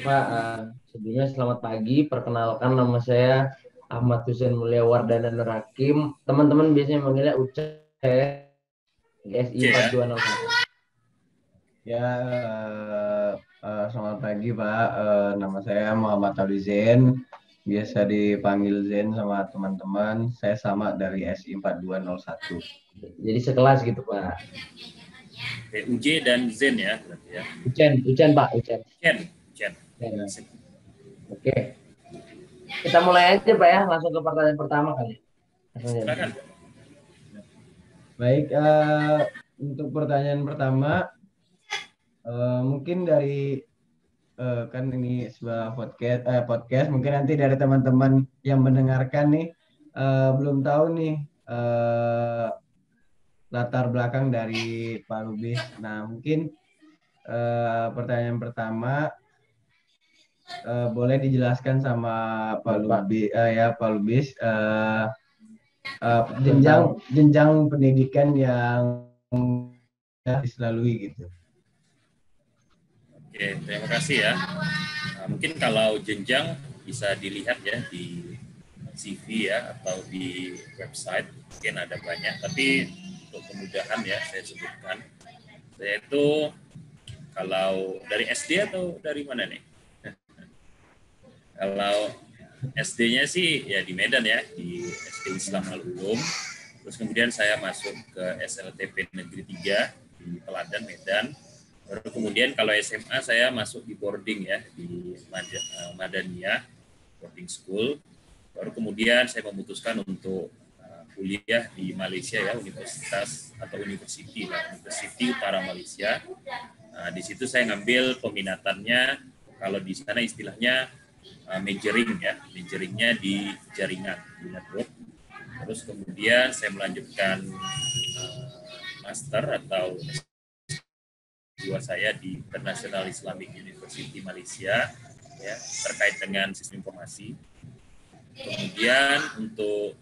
Pak, sebelumnya selamat pagi. Perkenalkan nama saya Ahmad Hussein Mulia Wardana Nurakim. Teman-teman biasanya manggilnya Uce di SI C ya. 4201. Ya, selamat pagi Pak. Nama saya Muhammad Ali Zain. Biasa dipanggil Zain sama teman-teman. Saya sama dari SI 4201. Jadi sekelas gitu Pak. UJ dan Zen ya, berarti ya. Ucen Pak, Ucen. Ken, Ken. Ya. Oke, kita mulai aja Pak ya, langsung ke pertanyaan pertama kali. Langsung aja. Silakan. Baik, untuk pertanyaan pertama, mungkin dari kan ini sebuah podcast mungkin nanti dari teman-teman yang mendengarkan nih belum tahu nih latar belakang dari Pak Lubis. Nah, mungkin pertanyaan pertama boleh dijelaskan sama Pak Lubis Pak Lubis jenjang pendidikan yang dilalui gitu. Oke, terima kasih ya. Nah, mungkin kalau jenjang bisa dilihat ya di CV ya atau di website, mungkin ada banyak. Tapi untuk kemudahan ya saya sebutkan. Saya itu kalau dari SD atau dari mana nih? Kalau SD-nya sih ya di Medan ya, di SD Islam Al-Ulum. Terus kemudian saya masuk ke SLTP Negeri 3 di Teladan, Medan. Baru kemudian kalau SMA saya masuk di boarding ya, di Madaniyah, boarding school. Baru kemudian saya memutuskan untuk kuliah di Malaysia ya, universitas atau university lah, University Utara Malaysia. Nah, di situ saya ngambil peminatannya, kalau di sana istilahnya majoring ya, majoringnya di jaringan, di network. Terus kemudian saya melanjutkan master atau S2 saya di International Islamic University Malaysia ya, terkait dengan sistem informasi. Kemudian untuk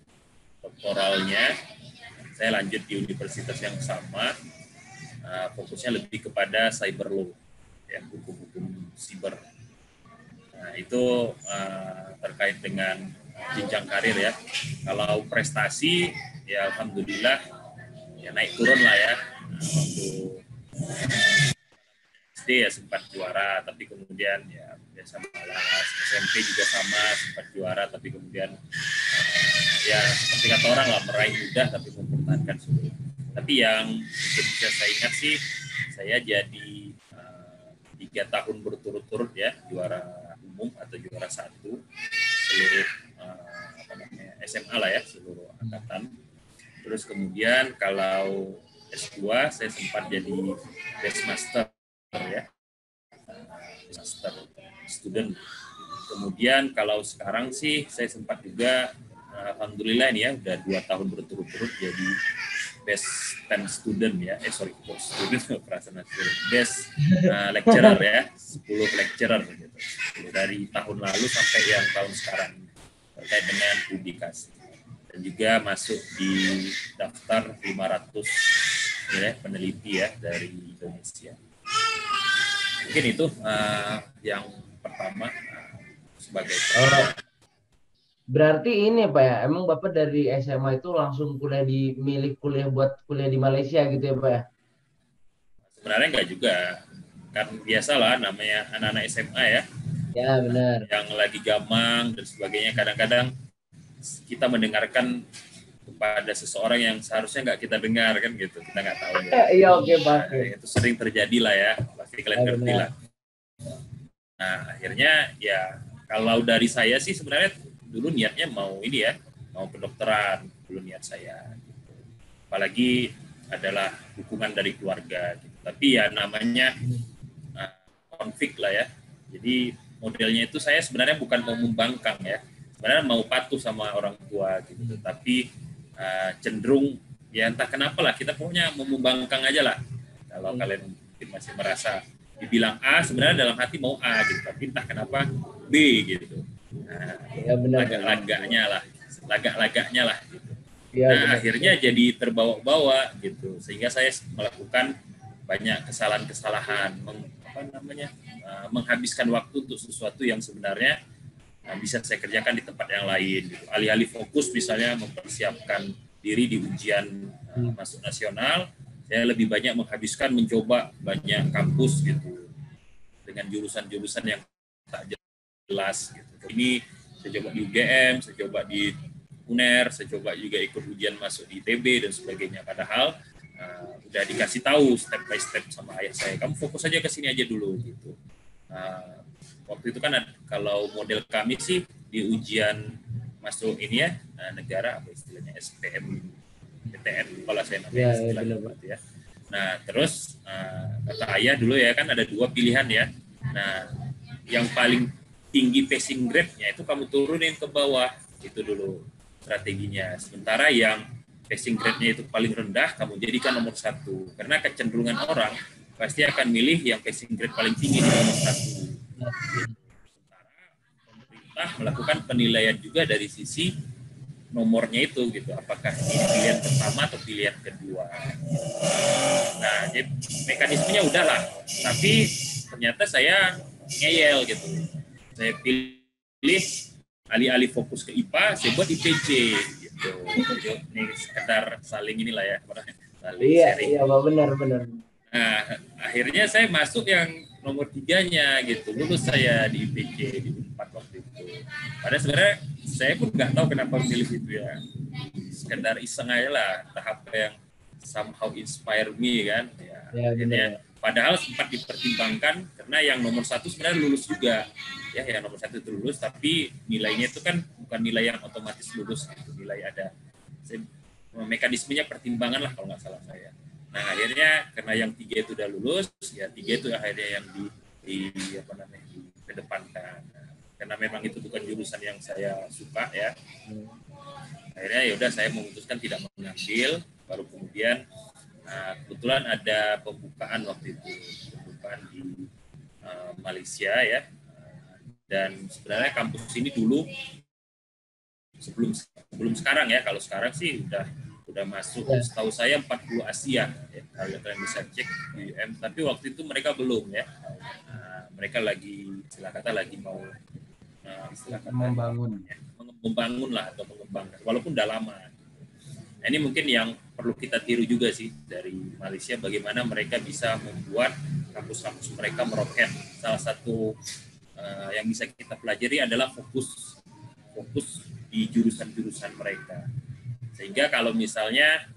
doktoralnya saya lanjut di universitas yang sama, fokusnya lebih kepada cyber law ya, hukum-hukum siber. Nah, itu terkait dengan jenjang karir ya. Kalau prestasi ya alhamdulillah ya naik turun lah ya. Waktu SD ya sempat juara, tapi kemudian ya biasa malas. SMP juga sama, sempat juara, tapi kemudian ya seperti kata orang lah, meraih mudah tapi mempertahankan sulit. Tapi yang bisa saya ingat sih, saya jadi 3 tahun berturut-turut ya juara umum atau juara 1 seluruh SMA lah ya, seluruh angkatan. Terus kemudian kalau S2 saya sempat jadi best master ya, master student. Kemudian kalau sekarang sih saya sempat juga alhamdulillah ini ya udah 2 tahun berturut-turut jadi best 10 student ya, student perasaan best lecturer ya, 10 lecturer gitu. Dari tahun lalu sampai yang tahun sekarang terkait dengan publikasi. Dan juga masuk di daftar 500 ya, peneliti ya dari Indonesia. Mungkin itu yang pertama sebagai Berarti ini Pak ya, emang Bapak dari SMA itu langsung kuliah buat kuliah di Malaysia gitu ya Pak ya? Sebenarnya enggak juga, kan biasalah namanya anak-anak SMA ya. Ya benar. Yang lagi gamang dan sebagainya, kadang-kadang kita mendengarkan kepada seseorang yang seharusnya nggak kita dengar kan gitu, kita nggak tahu ya. Iya oke Pak. Itu sering terjadi lah ya, pasti kalian ngerti lah. Nah akhirnya ya kalau dari saya sih sebenarnya dulu niatnya mau ini ya, mau kedokteran dulu niat saya gitu. Apalagi adalah dukungan dari keluarga gitu. Tapi ya namanya konflik lah ya, jadi modelnya itu saya sebenarnya bukan mau membangkang ya, sebenarnya mau patuh sama orang tua gitu, tapi cenderung ya entah kenapa lah kita pokoknya mau membangkang aja lah. Kalau kalian mungkin masih merasa dibilang A, sebenarnya dalam hati mau A gitu, tapi entah kenapa B gitu. Nah, ya benar. Lagak-lagaknya lah gitu. Ya, nah benar. Akhirnya jadi terbawa-bawa gitu, sehingga saya melakukan banyak kesalahan-kesalahan, menghabiskan waktu untuk sesuatu yang sebenarnya bisa saya kerjakan di tempat yang lain. Gitu. Alih-alih fokus misalnya mempersiapkan diri di ujian masuk nasional, saya lebih banyak menghabiskan mencoba banyak kampus gitu dengan jurusan-jurusan yang tak jelas. Gitu. Ini saya coba di UGM, saya coba di UNER, saya coba juga ikut ujian masuk di ITB dan sebagainya. Padahal udah dikasih tahu step by step sama ayah saya, kamu fokus aja ke sini aja dulu gitu. Waktu itu kan kalau model kami sih di ujian masuk ini ya negara apa istilahnya SPM PTN kalau saya namanya istilahnya gitu ya. Nah terus kata ayah dulu ya kan ada 2 pilihan ya. Nah yang paling tinggi passing grade-nya itu kamu turunin ke bawah itu dulu strateginya. Sementara yang passing grade-nya itu paling rendah kamu jadikan nomor 1 karena kecenderungan orang pasti akan milih yang passing grade paling tinggi di nomor 1. Sementara pemerintah melakukan penilaian juga dari sisi nomornya itu gitu, apakah ini pilihan pertama atau pilihan kedua. Nah, jadi mekanismenya udahlah, tapi ternyata saya ngeyel gitu. Saya pilih alih-alih fokus ke IPA, saya buat IPJ gitu. Jadi ini sekedar saling inilah ya, saling sharing. Iya, benar. Nah, akhirnya saya masuk yang nomor 3-nya gitu. Lulus saya di IPJ di Unpad waktu itu. Padahal sebenarnya saya pun nggak tahu kenapa memilih itu ya. Sekedar iseng aja lah, tahap yang somehow inspire me kan. Ya, akhirnya, padahal sempat dipertimbangkan karena yang nomor 1 sebenarnya lulus juga. Ya, yang nomor 1 itu lulus, tapi nilainya itu kan bukan nilai yang otomatis lulus. Itu nilai ada mekanismenya pertimbangan lah kalau nggak salah saya. Nah akhirnya karena yang 3 itu udah lulus, ya 3 itu akhirnya yang dikedepankan. Karena memang itu bukan jurusan yang saya suka ya. Akhirnya ya udah saya memutuskan tidak mengambil. Baru kemudian kebetulan ada pembukaan waktu itu, pembukaan di Malaysia ya. Dan sebenarnya kampus ini dulu sebelum sekarang ya. Kalau sekarang sih udah masuk, setahu saya 40 Asia ya, kalau kalian bisa cek di UM, tapi waktu itu mereka belum ya. Mereka lagi mau membangun lah atau mengembangkan walaupun udah lama. Nah, ini mungkin yang perlu kita tiru juga sih dari Malaysia, bagaimana mereka bisa membuat kampus-kampus mereka meroket. Salah satu yang bisa kita pelajari adalah fokus di jurusan-jurusan mereka. Sehingga kalau misalnya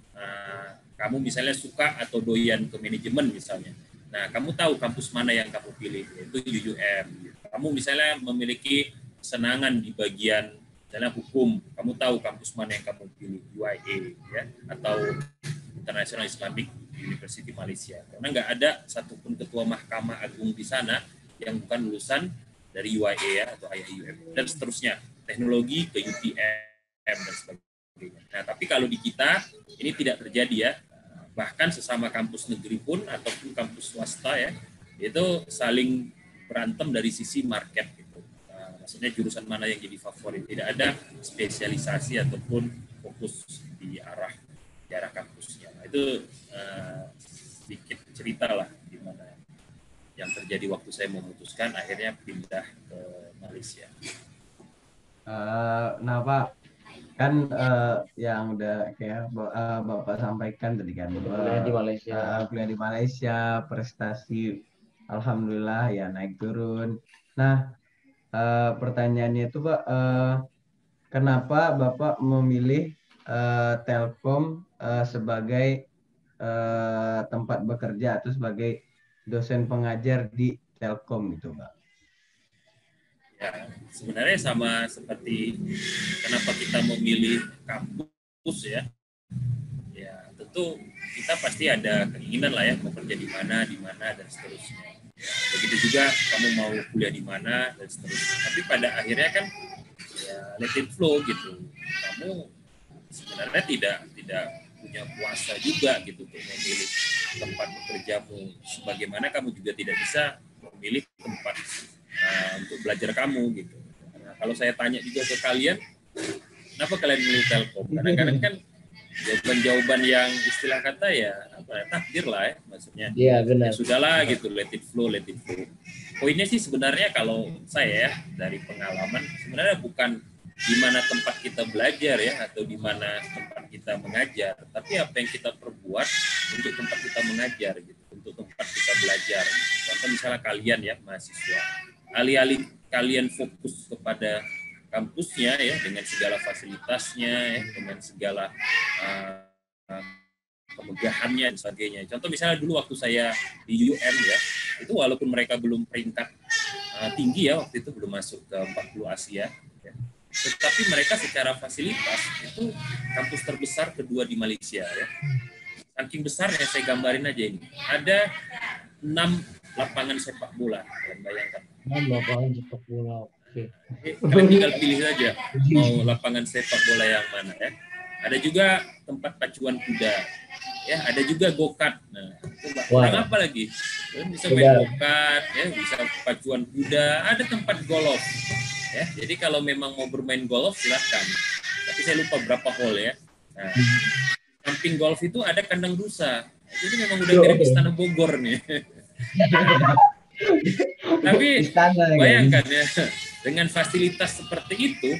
kamu misalnya suka atau doyan ke manajemen misalnya, nah kamu tahu kampus mana yang kamu pilih, yaitu UUM. Kamu misalnya memiliki kesenangan di bagian misalnya hukum, kamu tahu kampus mana yang kamu pilih, UIA ya, atau International Islamic University Malaysia. Karena nggak ada satupun ketua Mahkamah Agung di sana yang bukan lulusan dari UIA ya, atau IIUM dan seterusnya. Teknologi ke UTM dan sebagainya. Nah, tapi kalau di kita ini tidak terjadi ya. Bahkan sesama kampus negeri pun ataupun kampus swasta ya, itu saling berantem dari sisi market gitu. Maksudnya jurusan mana yang jadi favorit. Tidak ada spesialisasi ataupun fokus di arah kampusnya. Nah, itu sedikit cerita lah gimana yang terjadi waktu saya memutuskan akhirnya pindah ke Malaysia. Nah Pak, kan yang udah kayak Bapak sampaikan tadi kan kuliah di Malaysia. Kuliah di Malaysia, prestasi alhamdulillah ya naik turun. Nah, pertanyaannya itu Pak, kenapa Bapak memilih Telkom sebagai tempat bekerja atau sebagai dosen pengajar di Telkom itu Pak? Ya, sebenarnya sama seperti kenapa kita memilih kampus ya. Ya, tentu kita pasti ada keinginan lah ya mau kerja di mana dan seterusnya. Ya, begitu juga kamu mau kuliah di mana dan seterusnya. Tapi pada akhirnya kan ya let it flow gitu. Kamu sebenarnya tidak punya kuasa juga gitu untuk memilih tempat bekerjamu. Sebagaimana kamu juga tidak bisa memilih tempat untuk belajar kamu gitu. Nah, kalau saya tanya juga ke kalian, kenapa kalian milih Telkom? Kadang-kadang kan jawaban-jawaban yang istilah kata ya takdir lah ya, maksudnya Iya, benar. ya sudahlah gitu, let it flow. Poinnya sih sebenarnya kalau saya ya dari pengalaman sebenarnya bukan di mana tempat kita belajar ya atau di mana tempat kita mengajar, tapi apa yang kita perbuat untuk tempat kita mengajar gitu, untuk tempat kita belajar. Contoh misalnya kalian ya mahasiswa, alih-alih kalian fokus kepada kampusnya ya dengan segala fasilitasnya ya, dengan segala kemegahannya dan sebagainya. Contoh misalnya dulu waktu saya di UUM ya, itu walaupun mereka belum peringkat tinggi ya waktu itu, belum masuk ke 40 Asia ya, tetapi mereka secara fasilitas itu kampus terbesar kedua di Malaysia ya. Saking besarnya saya gambarin aja ini. Ada 6 lapangan sepak bola, kalian bayangkan. 6 lapangan sepak bola. Oke. Kalian tinggal pilih saja mau lapangan sepak bola yang mana ya. Ada juga tempat pacuan kuda. Ya, ada juga go-kart. Nah, kurang apa lagi? Bisa main go-kart, ya, bisa pacuan kuda, ada tempat golf. Ya, jadi kalau memang mau bermain golf silahkan. Tapi saya lupa berapa hole ya. Nah, samping golf itu ada kandang rusa. Jadi memang udah mirip Istana Bogor nih. Tapi bayangkan ya, dengan fasilitas seperti itu,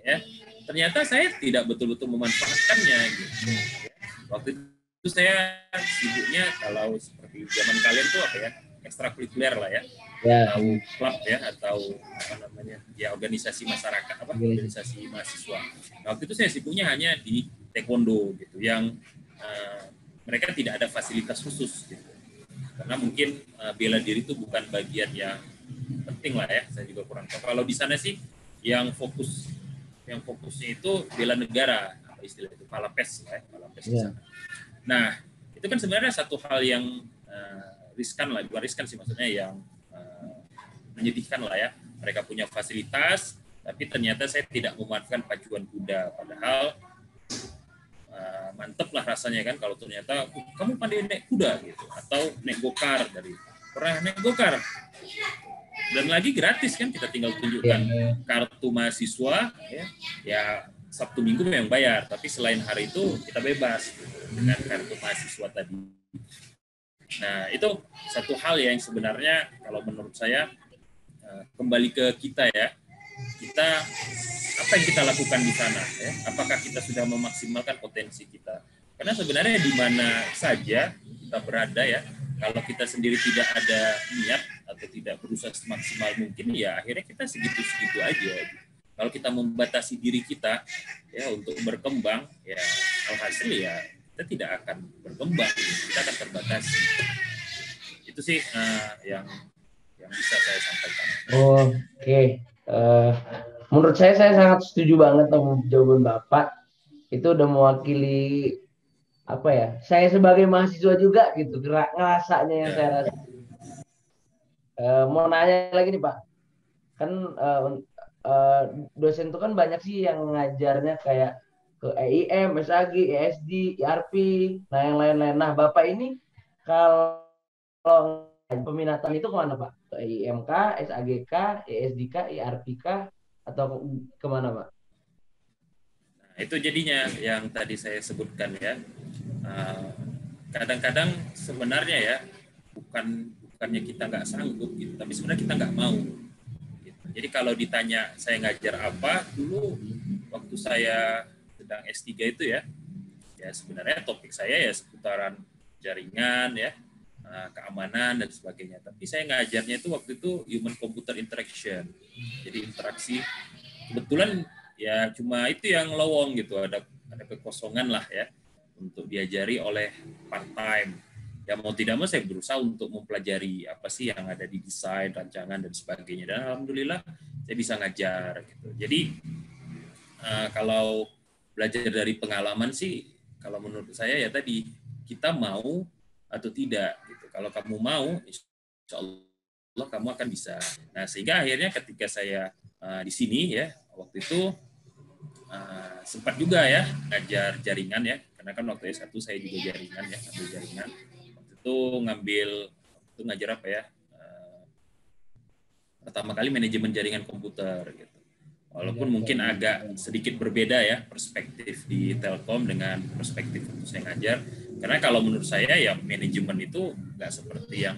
ya ternyata saya tidak betul-betul memanfaatkannya. Gitu. Waktu itu saya sibuknya kalau seperti zaman kalian tuh apa ya, ekstrakurikuler lah ya, atau klub ya, atau apa namanya, ya organisasi masyarakat, organisasi mahasiswa. Nah, waktu itu saya sibuknya hanya di taekwondo gitu, yang mereka tidak ada fasilitas khusus gitu. Karena mungkin bela diri itu bukan bagian yang penting lah ya, saya juga kurang tahu. Kalau di sana sih yang fokusnya itu bela negara, apa istilah itu, palapes lah ya, palapes di sana. Nah, itu kan sebenarnya satu hal yang riskan lah, bukan riskan sih maksudnya, yang menyedihkan lah ya. Mereka punya fasilitas, tapi ternyata saya tidak memanfaatkan pacuan kuda, padahal mantep lah rasanya kan kalau ternyata kamu pandai naik kuda gitu, atau naik gokar, dari pernah naik gokar dan lagi gratis kan, kita tinggal tunjukkan kartu mahasiswa ya Sabtu Minggu memang bayar, tapi selain hari itu kita bebas gitu, dengan kartu mahasiswa tadi. Nah, itu satu hal yang sebenarnya kalau menurut saya kembali ke kita ya, kita apa yang kita lakukan di sana ya, apakah kita sudah memaksimalkan potensi kita. Karena sebenarnya di mana saja kita berada ya, kalau kita sendiri tidak ada niat atau tidak berusaha semaksimal mungkin, ya akhirnya kita segitu-segitu aja. Kalau kita membatasi diri kita ya untuk berkembang, ya alhasil ya kita tidak akan berkembang, kita akan terbatasi. Itu sih yang bisa saya sampaikan. Oke. Menurut saya sangat setuju banget sama jawaban Bapak. Itu udah mewakili apa ya? Saya sebagai mahasiswa juga gitu, ngerasanya yang saya rasa. Mau nanya lagi nih Pak. Kan dosen itu kan banyak sih yang ngajarnya kayak ke EIM, SAG, ESD, IRP, nah yang lain-lain. Nah Bapak ini kalau peminatan itu kemana Pak? Ke EIMK, SAGK, ESDK, IRPK, atau kemana Pak? Nah, itu jadinya yang tadi saya sebutkan ya. Kadang-kadang sebenarnya ya bukannya kita nggak sanggup gitu, tapi sebenarnya kita nggak mau. Gitu. Jadi kalau ditanya saya ngajar apa dulu waktu saya sedang S3 itu ya sebenarnya topik saya ya seputaran jaringan ya, keamanan dan sebagainya. Tapi saya ngajarnya itu waktu itu human computer interaction. Jadi interaksi, kebetulan ya cuma itu yang lowong gitu, ada kekosongan lah ya untuk diajari oleh part time. Ya mau tidak mau saya berusaha untuk mempelajari apa sih yang ada di desain, rancangan dan sebagainya, dan alhamdulillah saya bisa ngajar gitu. Jadi kalau belajar dari pengalaman sih, kalau menurut saya ya tadi, kita mau atau tidak gitu. Kalau kamu mau, insya Allah kamu akan bisa. Nah, sehingga akhirnya ketika saya di sini ya, waktu itu sempat juga ya ngajar jaringan ya, karena kan waktu S1 saya juga jaringan ya, ambil jaringan. Waktu itu ngajar apa ya? Pertama kali manajemen jaringan komputer gitu. Walaupun mungkin agak sedikit berbeda ya perspektif di Telkom dengan perspektif waktu saya ngajar. Karena kalau menurut saya ya manajemen itu nggak seperti yang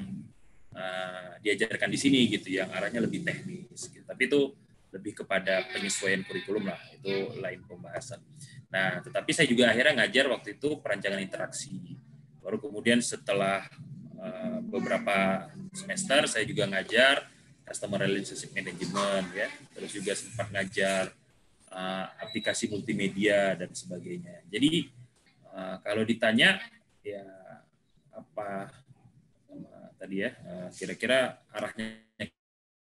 diajarkan di sini gitu, yang arahnya lebih teknis. Gitu. Tapi itu lebih kepada penyesuaian kurikulum lah, itu lain pembahasan. Nah, tetapi saya juga akhirnya ngajar waktu itu perancangan interaksi. Baru kemudian setelah beberapa semester saya juga ngajar customer relationship management ya, terus juga sempat ngajar aplikasi multimedia dan sebagainya. Jadi kalau ditanya ya apa tadi ya kira-kira arahnya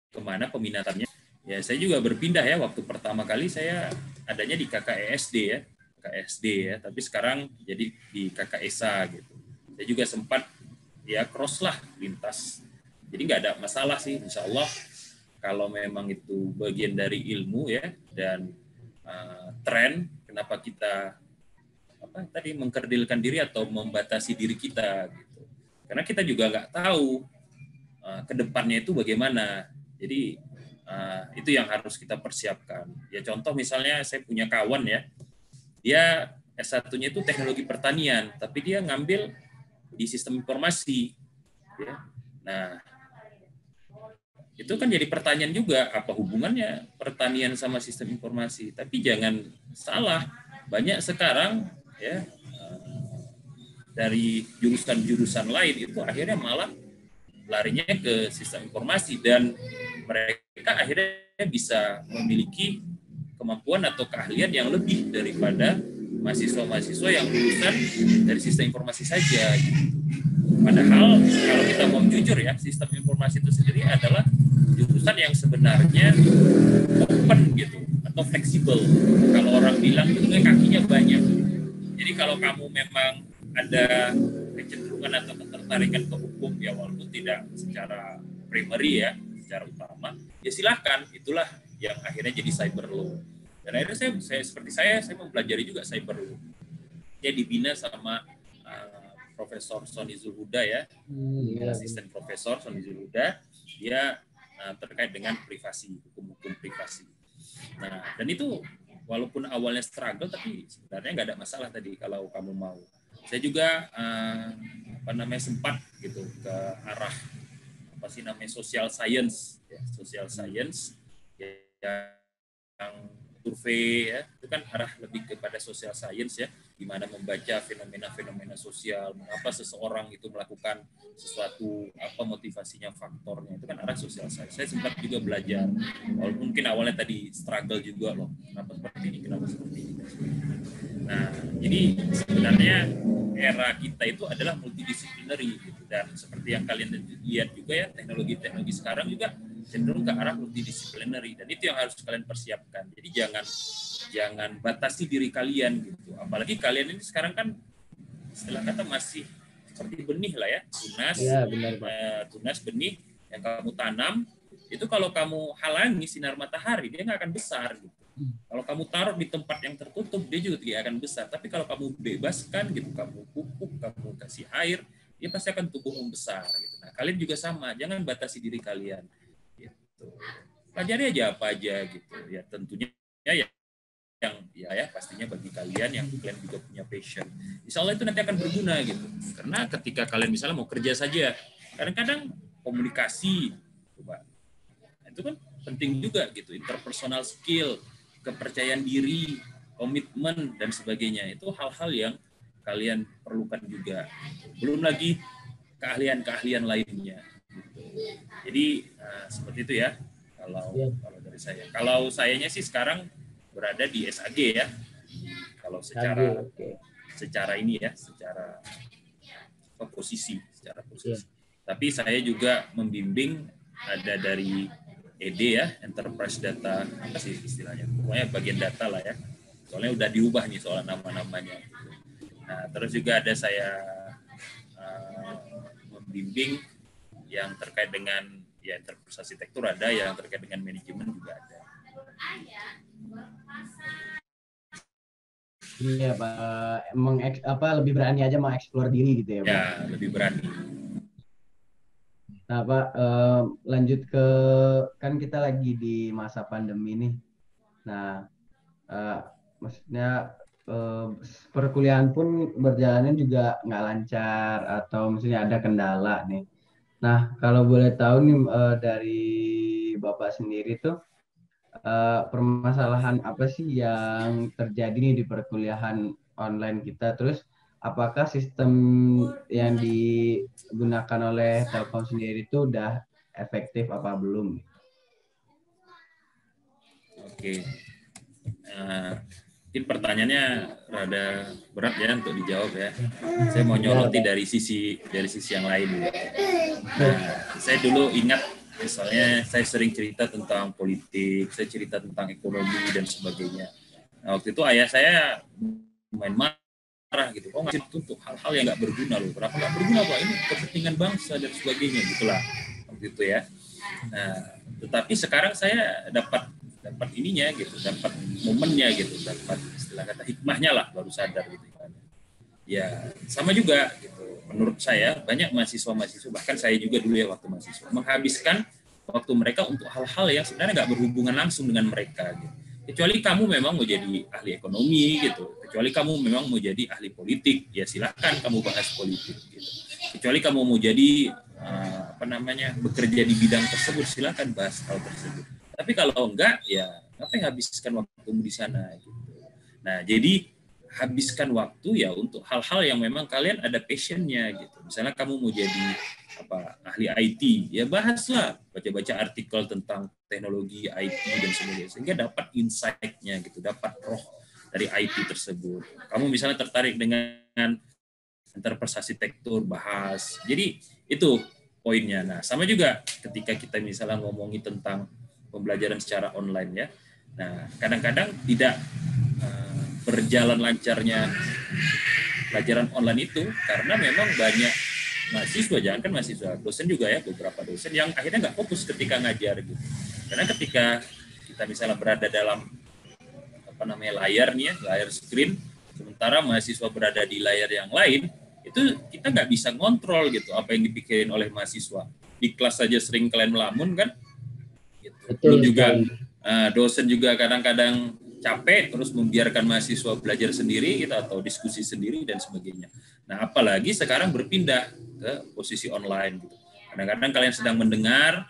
kemana peminatannya, ya saya juga berpindah ya, waktu pertama kali saya adanya di KKESD ya, KSD ya, tapi sekarang jadi di KKESA gitu. Saya juga sempat ya cross lah lintas. Jadi nggak ada masalah sih, insya Allah kalau memang itu bagian dari ilmu ya, dan tren, kenapa kita tadi mengkerdilkan diri atau membatasi diri kita gitu. Karena kita juga nggak tahu ke depannya itu bagaimana. Jadi itu yang harus kita persiapkan. Ya contoh misalnya saya punya kawan ya, dia S1-nya itu teknologi pertanian, tapi dia ngambil di sistem informasi. Ya. Nah, itu kan jadi pertanyaan juga, apa hubungannya pertanian sama sistem informasi? Tapi jangan salah, banyak sekarang ya dari jurusan-jurusan lain itu akhirnya malah larinya ke sistem informasi, dan mereka akhirnya bisa memiliki kemampuan atau keahlian yang lebih daripada mahasiswa-mahasiswa yang lulusan dari sistem informasi saja. Padahal kalau kita mau jujur ya, sistem informasi itu sendiri adalah jurusan yang sebenarnya open gitu atau fleksibel. Kalau orang bilang itu kakinya banyak. Jadi kalau kamu memang ada kecenderungan atau ketertarikan ke hukum ya, walaupun tidak secara primary ya, secara utama, ya silahkan. Itulah yang akhirnya jadi cyber law. Dan akhirnya saya mempelajari juga cyber law. Dia dibina sama Profesor Sony Zulhuda ya, asisten Profesor Sony Zulhuda, dia terkait dengan privasi, hukum-hukum privasi. Nah, dan itu walaupun awalnya struggle, tapi sebenarnya nggak ada masalah tadi kalau kamu mau. Saya juga sempat gitu ke arah social science, ya, social science yang survei ya, itu kan arah lebih kepada social science ya, gimana membaca fenomena-fenomena sosial, mengapa seseorang itu melakukan sesuatu, apa motivasinya, faktornya, itu kan arah social science. Saya sempat juga belajar, walaupun mungkin awalnya tadi struggle juga loh, kenapa seperti ini, kenapa seperti ini. Nah, jadi sebenarnya era kita itu adalah multidisciplinary gitu. Dan seperti yang kalian lihat juga ya, teknologi-teknologi sekarang juga cenderung ke arah multidisciplinary, dan itu yang harus kalian persiapkan. Jadi jangan batasi diri kalian gitu. Apalagi kalian ini sekarang kan istilah kata masih seperti benih lah ya, tunas, ya, tunas benih yang kamu tanam itu kalau kamu halangi sinar matahari dia nggak akan besar gitu. Kalau kamu taruh di tempat yang tertutup, dia juga tidak akan besar. Tapi kalau kamu bebaskan gitu, kamu pupuk, kamu kasih air, dia pasti akan tumbuh membesar. Gitu. Nah, kalian juga sama, jangan batasi diri kalian. Gitu. Pelajari aja apa aja gitu. Ya tentunya yang pastinya bagi kalian yang kalian juga punya passion. Insya Allah itu nanti akan berguna gitu. Karena ketika kalian misalnya mau kerja saja, kadang-kadang komunikasi, coba. Nah, itu kan penting juga gitu, interpersonal skill, kepercayaan diri, komitmen, dan sebagainya. Itu hal-hal yang kalian perlukan juga. Belum lagi keahlian-keahlian lainnya. Gitu. Jadi, seperti itu ya, kalau dari saya. Kalau sayanya sih sekarang berada di SAG ya. Kalau secara ini ya, secara posisi. Tapi saya juga membimbing ada dari ED ya, Enterprise Data, apa sih istilahnya? Pokoknya bagian data lah ya. Soalnya udah diubah nih soal nama-namanya. Nah, terus juga ada saya membimbing yang terkait dengan ya enterprise arsitektur ada, yang terkait dengan manajemen juga ada. Iya Pak, lebih berani aja mengeksplor diri gitu ya Pak? Ya, lebih berani. Nah Pak, lanjut ke, kan kita lagi di masa pandemi nih. Nah, eh, maksudnya perkuliahan pun berjalannya juga nggak lancar atau misalnya ada kendala nih. Nah, kalau boleh tahu nih dari Bapak sendiri tuh permasalahan apa sih yang terjadi nih di perkuliahan online kita? Terus apakah sistem yang digunakan oleh Telkom sendiri itu udah efektif apa belum? Oke. Mungkin pertanyaannya rada berat ya untuk dijawab ya. Saya mau Ya, nyoroti Pak. dari sisi yang lain. Nah, saya dulu ingat misalnya saya sering cerita tentang politik, saya cerita tentang ekonomi dan sebagainya. Nah, waktu itu ayah saya main marah gitu. Oh, ngasih itu untuk hal-hal yang nggak berguna loh. Kenapa nggak berguna, Pak? Ini kepentingan bangsa dan sebagainya gitulah. Waktu itu ya. Nah, tetapi sekarang saya dapat ininya gitu, dapat momennya gitu, dapat istilah kata hikmahnya lah, baru sadar gitu. Ya, sama juga gitu. Menurut saya banyak mahasiswa bahkan saya juga dulu ya waktu mahasiswa menghabiskan waktu mereka untuk hal-hal yang sebenarnya nggak berhubungan langsung dengan mereka gitu. Kecuali kamu memang mau jadi ahli ekonomi gitu, kecuali kamu memang mau jadi ahli politik, ya silakan kamu bahas politik gitu. Kecuali kamu mau jadi bekerja di bidang tersebut, silakan bahas hal tersebut. Tapi kalau enggak, ya ngapain habiskan waktumu di sana gitu. Nah, jadi habiskan waktu ya untuk hal-hal yang memang kalian ada passionnya gitu. Misalnya kamu mau jadi ahli IT, ya bahaslah, baca-baca artikel tentang teknologi IT dan sebagainya sehingga dapat insight-nya gitu, dapat roh dari IT tersebut. Kamu misalnya tertarik dengan interpretasi arsitektur, bahas. Jadi itu poinnya. Nah, sama juga ketika kita misalnya ngomongin tentang pembelajaran secara online ya. Nah, kadang-kadang tidak berjalan lancarnya pelajaran online itu karena memang banyak mahasiswa, jangan kan mahasiswa, dosen juga ya, beberapa dosen yang akhirnya nggak fokus ketika ngajar gitu. Karena ketika kita misalnya berada dalam layar nih ya, layar screen, sementara mahasiswa berada di layar yang lain, itu kita nggak bisa ngontrol gitu apa yang dipikirin oleh mahasiswa. Di kelas saja sering kalian melamun kan, gitu. Betul Belum juga sekali. dosen juga kadang-kadang capek terus membiarkan mahasiswa belajar sendiri gitu atau diskusi sendiri dan sebagainya. Nah, apalagi sekarang berpindah ke posisi online gitu. Kadang-kadang kalian sedang mendengar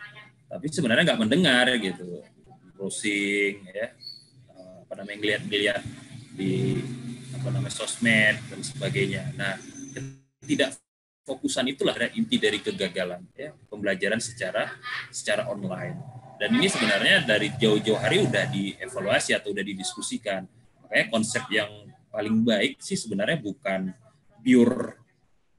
tapi sebenarnya nggak mendengar gitu. Browsing ya, ngeliat-ngeliat di sosmed dan sebagainya. Nah, tidak fokusan itulah inti dari kegagalan ya, pembelajaran secara online. Dan ini sebenarnya dari jauh-jauh hari udah dievaluasi atau udah didiskusikan. Makanya konsep yang paling baik sih sebenarnya bukan pure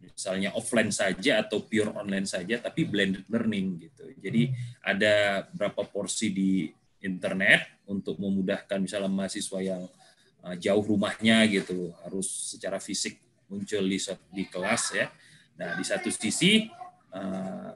misalnya offline saja atau pure online saja, tapi blended learning gitu. Jadi ada berapa porsi di internet untuk memudahkan misalnya mahasiswa yang jauh rumahnya gitu, harus secara fisik muncul di kelas ya. Nah, di satu sisi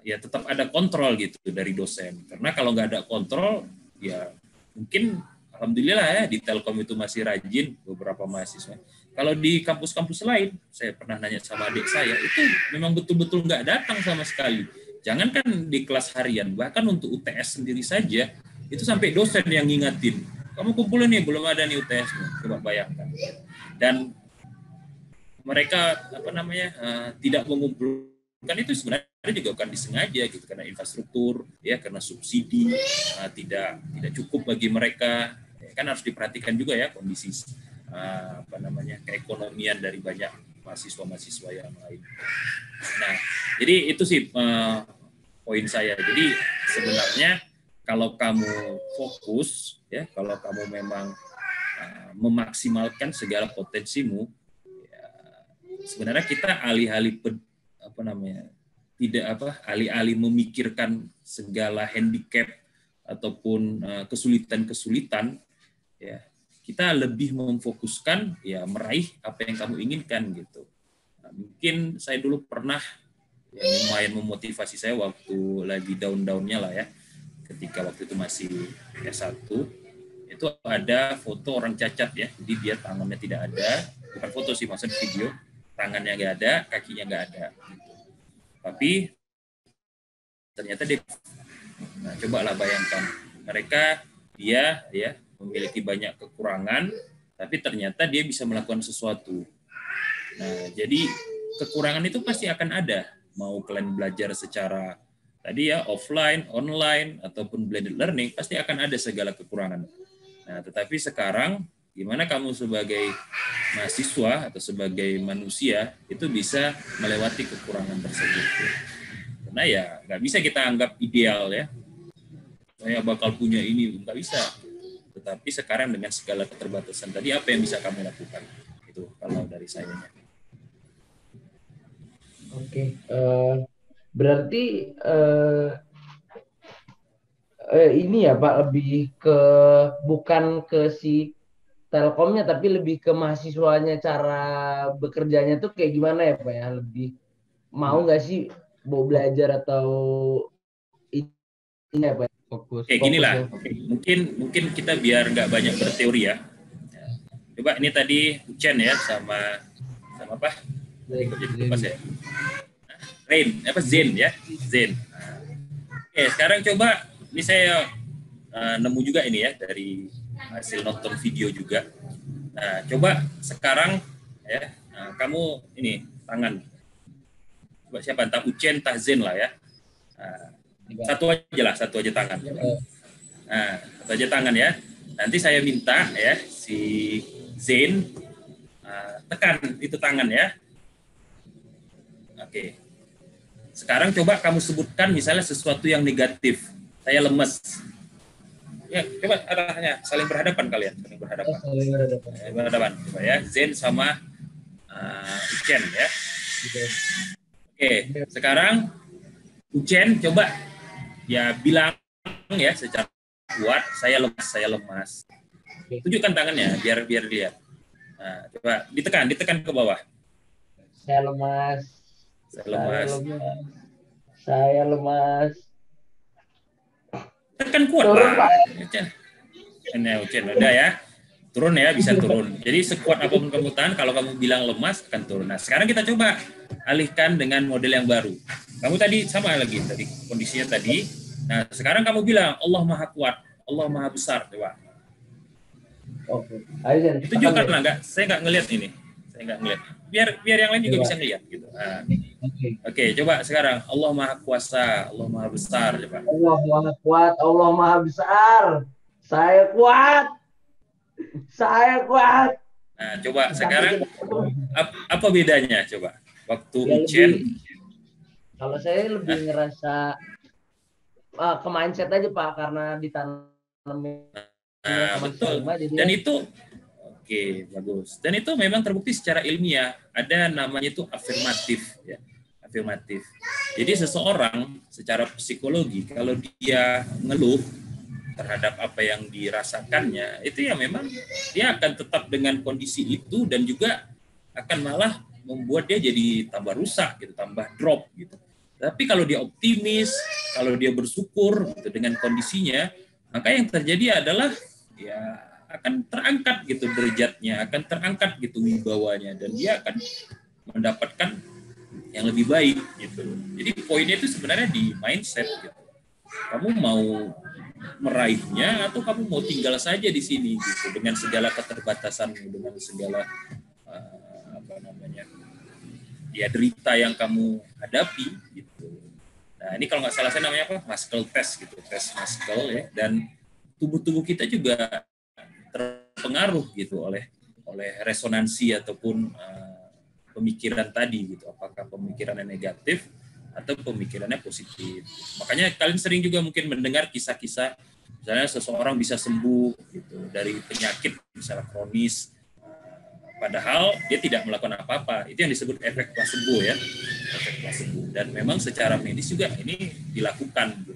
ya tetap ada kontrol gitu dari dosen. Karena kalau nggak ada kontrol, ya mungkin alhamdulillah ya di Telkom itu masih rajin beberapa mahasiswa. Kalau di kampus-kampus lain, saya pernah nanya sama adik saya, itu memang betul-betul nggak datang sama sekali. Jangankan di kelas harian, bahkan untuk UTS sendiri saja, itu sampai dosen yang ngingetin, kamu kumpulin nih, belum ada nih UTS. Coba bayangkan. Dan mereka tidak mengumpulkan itu sebenarnya juga bukan disengaja gitu, karena infrastruktur ya, karena subsidi tidak cukup bagi mereka. Kan harus diperhatikan juga ya kondisi keekonomian dari banyak mahasiswa yang lain. Nah, jadi itu sih poin saya. Jadi sebenarnya kalau kamu fokus ya, kalau kamu memang memaksimalkan segala potensimu, ya, sebenarnya kita alih-alih memikirkan segala handicap ataupun kesulitan-kesulitan, ya kita lebih memfokuskan ya meraih apa yang kamu inginkan gitu. Nah, mungkin saya dulu pernah yang lumayan memotivasi saya waktu lagi down-downnya lah ya, ketika waktu itu masih S1, itu ada foto orang cacat ya, jadi dia tangannya tidak ada, bukan foto sih, maksudnya video, tangannya nggak ada, kakinya nggak ada gitu. Tapi ternyata dia, nah cobalah bayangkan, dia ya memiliki banyak kekurangan, tapi ternyata dia bisa melakukan sesuatu. Nah, jadi kekurangan itu pasti akan ada. Mau kalian belajar secara tadi ya offline, online, ataupun blended learning, pasti akan ada segala kekurangan. Nah, tetapi sekarang gimana kamu sebagai mahasiswa atau sebagai manusia itu bisa melewati kekurangan tersebut. Karena ya nggak bisa kita anggap ideal ya. Saya bakal punya ini, nggak bisa. Tetapi sekarang dengan segala keterbatasan tadi, apa yang bisa kamu lakukan? Itu kalau dari saya. Oke, berarti ini ya Pak, lebih ke bukan ke si Telkomnya, tapi lebih ke mahasiswanya, cara bekerjanya tuh kayak gimana ya Pak ya? Lebih mau nggak sih mau belajar atau ini ya Pak? Fokus. Kayak gini lah, mungkin kita biar nggak banyak berteori ya. Coba ini tadi Ucen ya sama apa? Lupa saya. Rain, apa Zen ya? Zen. Oke, sekarang coba ini saya nemu juga ini ya dari hasil nonton video juga. Nah, coba sekarang ya, kamu ini tangan. Coba siapa? Entah Ucen, entah Zen lah ya. Satu aja tangan. Nah, satu aja tangan ya. Nanti saya minta ya si Zen tekan itu tangan ya. Oke. Sekarang coba kamu sebutkan misalnya sesuatu yang negatif. Saya lemes. Ya, coba arahnya saling berhadapan kalian, saling berhadapan. Berhadapan. Coba ya, Zen sama Ucen ya. Oke, sekarang Ucen coba ya bilang ya secara kuat, saya lemas. Tunjukkan tangannya biar lihat. Nah, coba ditekan ke bawah. Saya lemas. Saya lemas. Tekan kuat lah. Ucen, udah ya. Turun ya, bisa turun. Jadi sekuat apapun kamu tahan, kalau kamu bilang lemas akan turun. Nah, sekarang kita coba alihkan dengan model yang baru. Kamu tadi sama lagi tadi kondisinya tadi. Nah, sekarang kamu bilang Allah Maha Kuat, Allah Maha Besar, coba. Oke. Ayo, tunjukkan lah, saya nggak ngelihat ini. Saya nggak ngelihat. Biar yang lain juga bisa ngelihat gitu. Nah. Oke, coba sekarang Allah Maha Kuasa, Allah Maha Besar, coba. Allah Maha Kuat, Allah Maha Besar. Saya kuat. Saya kuat. Nah, coba sekarang apa bedanya coba? Waktu Ya, Ucen. Kalau saya lebih ngerasa ke mindset aja Pak, karena ditanamin. Betul. Dan itu oke, bagus. Dan itu memang terbukti secara ilmiah. Ada namanya itu afirmatif ya. Afirmatif. Jadi seseorang secara psikologi kalau dia ngeluh terhadap apa yang dirasakannya, itu ya memang dia akan tetap dengan kondisi itu dan juga akan malah membuat dia jadi tambah rusak gitu, tambah drop gitu. Tapi kalau dia optimis, kalau dia bersyukur gitu dengan kondisinya, maka yang terjadi adalah ya akan terangkat gitu derajatnya, akan terangkat gitu wibawanya, dan dia akan mendapatkan yang lebih baik gitu. Jadi poinnya itu sebenarnya di mindset gitu. Kamu mau meraihnya atau kamu mau tinggal saja di sini gitu dengan segala keterbatasan, dengan segala ya derita yang kamu hadapi gitu. Nah, ini kalau nggak salah saya namanya apa? Muscle test gitu, tes muscle ya. Dan tubuh kita juga terpengaruh gitu oleh resonansi ataupun pemikiran tadi gitu. Apakah pemikirannya negatif atau pemikirannya positif. Makanya kalian sering juga mungkin mendengar kisah-kisah misalnya seseorang bisa sembuh gitu dari penyakit misalnya kronis, padahal dia tidak melakukan apa-apa. Itu yang disebut efek placebo ya, efek placebo. Dan memang secara medis juga ini dilakukan.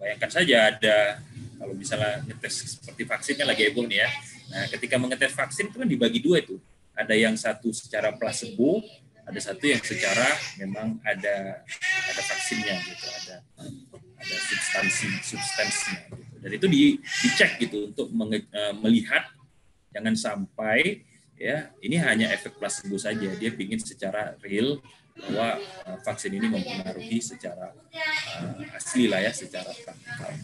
Bayangkan saja ada kalau misalnya ngetes seperti vaksin kan lagi heboh nih ya. Nah, ketika mengetes vaksin itu kan dibagi dua itu. Ada yang satu secara placebo, ada satu yang secara memang ada vaksinnya gitu, ada substansinya gitu. Dan itu dicek gitu untuk melihat jangan sampai ya ini hanya efek placebo saja, dia ingin secara real bahwa vaksin ini mempengaruhi secara asli lah ya, secara praktikal.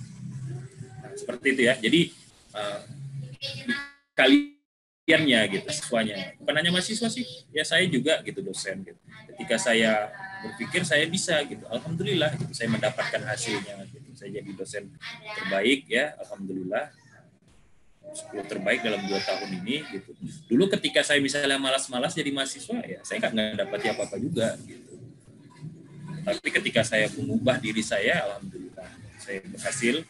Nah, seperti itu ya. Jadi kaliannya gitu, siswanya. Bukan hanya mahasiswa sih, ya saya juga gitu, dosen gitu. Ketika saya berpikir saya bisa gitu, alhamdulillah gitu, saya mendapatkan hasilnya gitu. Saya jadi dosen terbaik ya, alhamdulillah. 10 terbaik dalam 2 tahun ini gitu. Dulu ketika saya misalnya malas-malas jadi mahasiswa ya saya nggak dapat apa-apa juga gitu. Tapi ketika saya mengubah diri saya, alhamdulillah saya berhasil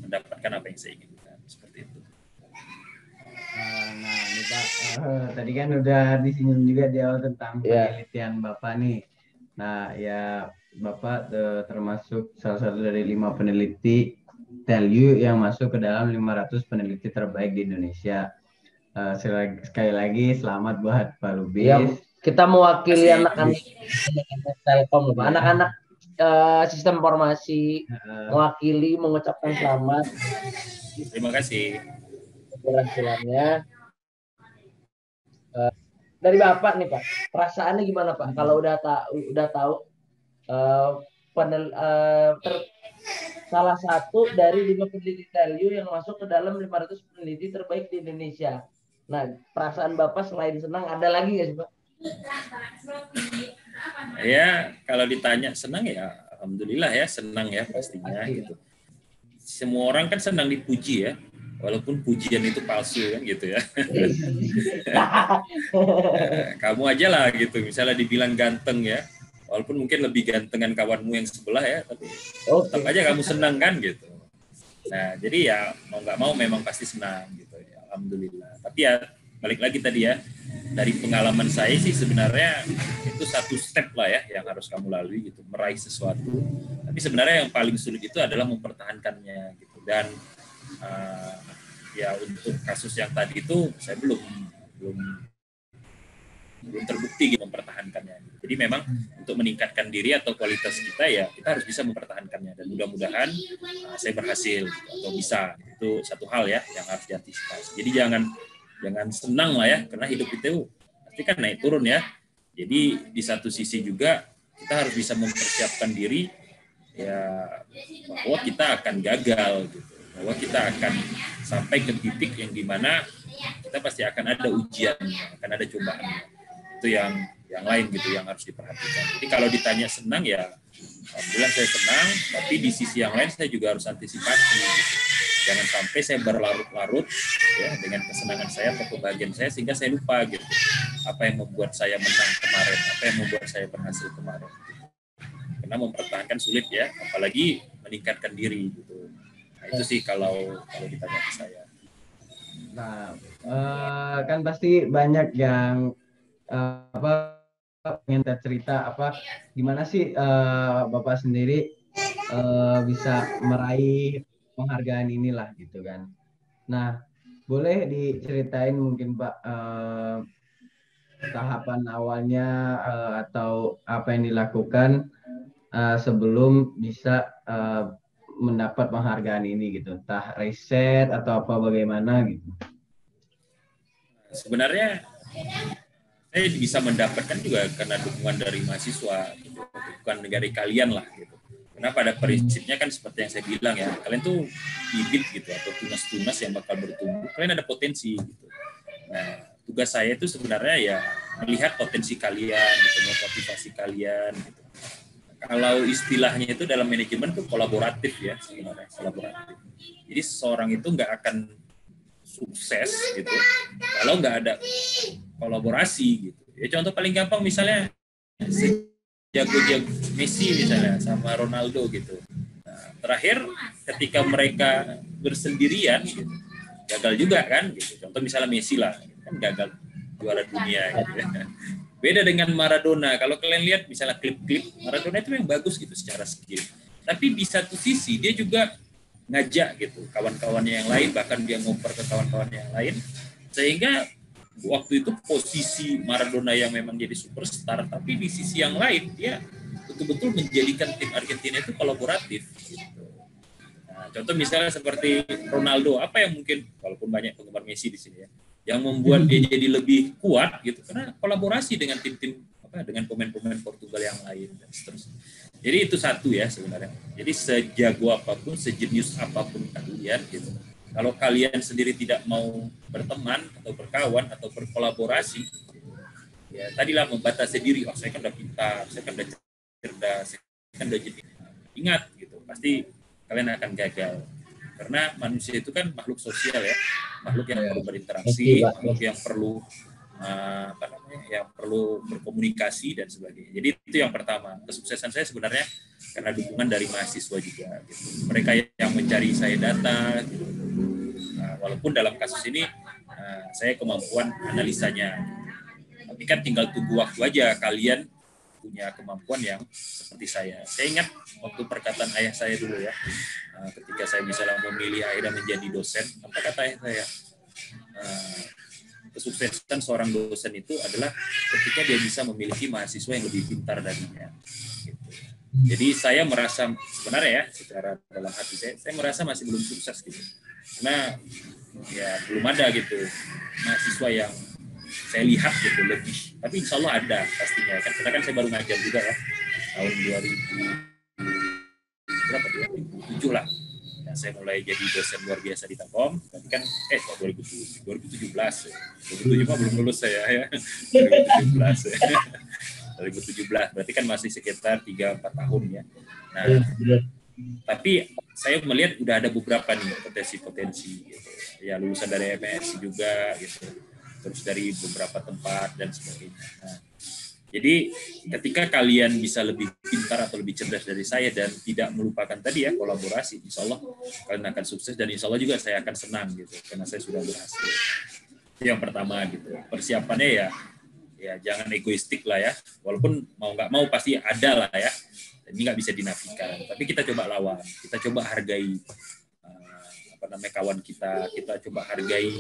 mendapatkan apa yang saya inginkan, seperti itu. Nah, ini Pak, tadi kan udah disinggung juga di awal tentang penelitian Bapak nih. Nah, ya Bapak termasuk salah satu dari 5 peneliti TELU yang masuk ke dalam 500 peneliti terbaik di Indonesia. Sekali lagi selamat buat Pak Lubis. Ya, kita mewakili anak-anak Telkom, Pak. Anak-anak sistem informasi mewakili mengucapkan selamat. Terima kasih. Keberhasilannya. Dari Bapak nih Pak, perasaannya gimana Pak? Kalau udah tahu salah satu dari 5 peneliti TELU yang masuk ke dalam 500 peneliti terbaik di Indonesia. Nah, perasaan Bapak selain senang ada lagi nggak sih Pak? Ya, kalau ditanya senang ya, alhamdulillah ya, senang ya pastinya gitu. Semua orang kan senang dipuji ya, walaupun pujian itu palsu kan gitu ya. Kamu aja lah gitu, misalnya dibilang ganteng ya, walaupun mungkin lebih gantengan kawanmu yang sebelah ya, tapi tetap aja kamu senang kan gitu. Nah, jadi ya mau nggak mau memang pasti senang gitu ya, alhamdulillah. Tapi ya balik lagi tadi ya, dari pengalaman saya sih sebenarnya itu satu step lah ya yang harus kamu lalui gitu, meraih sesuatu. Tapi sebenarnya yang paling sulit itu adalah mempertahankannya gitu. Dan ya untuk kasus yang tadi itu saya belum terbukti gitu mempertahankannya. Jadi memang untuk meningkatkan diri atau kualitas kita ya kita harus bisa mempertahankannya, dan mudah-mudahan saya berhasil atau bisa. Itu satu hal ya yang harus diantisipasi. Jadi jangan senang lah ya, karena hidup itu pasti kan naik turun ya. Jadi di satu sisi juga kita harus bisa mempersiapkan diri ya bahwa kita akan gagal gitu, bahwa kita akan sampai ke titik yang dimana kita pasti akan ada ujian, akan ada cobaan. Itu yang lain gitu yang harus diperhatikan. Jadi kalau ditanya senang ya alhamdulillah saya senang, tapi di sisi yang lain saya juga harus antisipasi gitu. Jangan sampai saya berlarut-larut ya dengan kesenangan saya atau kebahagiaan saya sehingga saya lupa gitu apa yang membuat saya menang kemarin, apa yang membuat saya berhasil kemarin gitu. Karena mempertahankan sulit ya, apalagi meningkatkan diri gitu. Nah, itu sih kalau ditanya ke saya. Nah, kan pasti banyak yang pengen cerita gimana sih Bapak sendiri bisa meraih penghargaan inilah gitu kan. Nah, boleh diceritain mungkin Pak tahapan awalnya atau apa yang dilakukan sebelum bisa mendapat penghargaan ini gitu, entah riset atau apa bagaimana gitu. Sebenarnya saya bisa mendapatkan juga karena dukungan dari mahasiswa, gitu. Bukan dari kalian lah gitu. Karena pada prinsipnya kan seperti yang saya bilang ya, kalian tuh bibit gitu atau tunas-tunas yang bakal bertumbuh. Kalian ada potensi gitu. Nah, tugas saya itu sebenarnya ya melihat potensi kalian, gitu, motivasi kalian gitu. Kalau istilahnya itu dalam manajemen tuh kolaboratif ya sebenarnya, kolaboratif. Jadi seseorang itu nggak akan sukses gitu kalau nggak ada kolaborasi gitu. Ya contoh paling gampang misalnya jago-jago Messi misalnya sama Ronaldo gitu. Nah, terakhir ketika mereka bersendirian gitu, gagal juga kan gitu. Contoh misalnya Messi lah kan gagal juara dunia gitu. Beda dengan Maradona. Kalau kalian lihat misalnya klip-klip Maradona itu memang bagus gitu secara skill. Tapi di satu sisi dia juga ngajak gitu kawan-kawannya yang lain, bahkan dia ngoper ke kawan-kawan yang lain, sehingga waktu itu posisi Maradona yang memang jadi superstar, tapi di sisi yang lain dia betul-betul menjadikan tim Argentina itu kolaboratif gitu. Nah, contoh misalnya seperti Ronaldo, apa yang mungkin walaupun banyak penggemar Messi di sini ya, yang membuat dia jadi lebih kuat gitu karena kolaborasi dengan tim-tim dengan pemain-pemain Portugal yang lain dan seterusnya. Jadi itu satu ya sebenarnya. Jadi sejago apapun, sejenius apapun kalian gitu, Kalau kalian sendiri tidak mau berteman atau berkawan atau berkolaborasi, ya tadilah membatasi diri. Oh, saya kan udah pintar, saya kan udah cerdas, saya kan udah jadi. Ingat gitu, pasti kalian akan gagal. Karena manusia itu kan makhluk sosial ya, makhluk yang perlu berinteraksi, makhluk yang perlu yang perlu berkomunikasi dan sebagainya. Jadi itu yang pertama. Kesuksesan saya sebenarnya karena dukungan dari mahasiswa juga. Gitu. Mereka yang mencari saya data. Gitu. Walaupun dalam kasus ini saya kemampuan analisanya. Tapi kan tinggal tunggu waktu aja kalian punya kemampuan yang seperti saya. Saya ingat waktu perkataan ayah saya dulu ya, ketika saya misalnya memilih akhirnya menjadi dosen, apa kata ayah saya? Kesuksesan seorang dosen itu adalah ketika dia bisa memiliki mahasiswa yang lebih pintar darinya. Gitu. Jadi saya merasa sebenarnya ya, secara dalam hati saya merasa masih belum sukses gitu. Karena ya belum ada gitu mahasiswa yang saya lihat gitu lebih, tapi insya Allah ada pastinya kan. Kita kan saya baru ngajar juga ya tahun 2007 lah ya, saya mulai jadi dosen luar biasa di Telkom. Tapi kan 2017 mah belum lulus saya ya 2017 ya. 2017 berarti kan masih sekitar 3-4 tahun ya. Nah tapi saya melihat udah ada beberapa nih potensi-potensi gitu. Ya lulusan dari MSc juga gitu, terus dari beberapa tempat dan sebagainya. Nah, jadi ketika kalian bisa lebih pintar atau lebih cerdas dari saya dan tidak melupakan tadi ya kolaborasi, insya Allah kalian akan sukses dan insya Allah juga saya akan senang gitu karena saya sudah berhasil. Itu yang pertama gitu. Persiapannya ya jangan egoistik lah ya. Walaupun mau nggak mau pasti ada lah ya. Ini nggak bisa dinafikan. Tapi kita coba lawan, kita coba hargai kawan kita coba hargai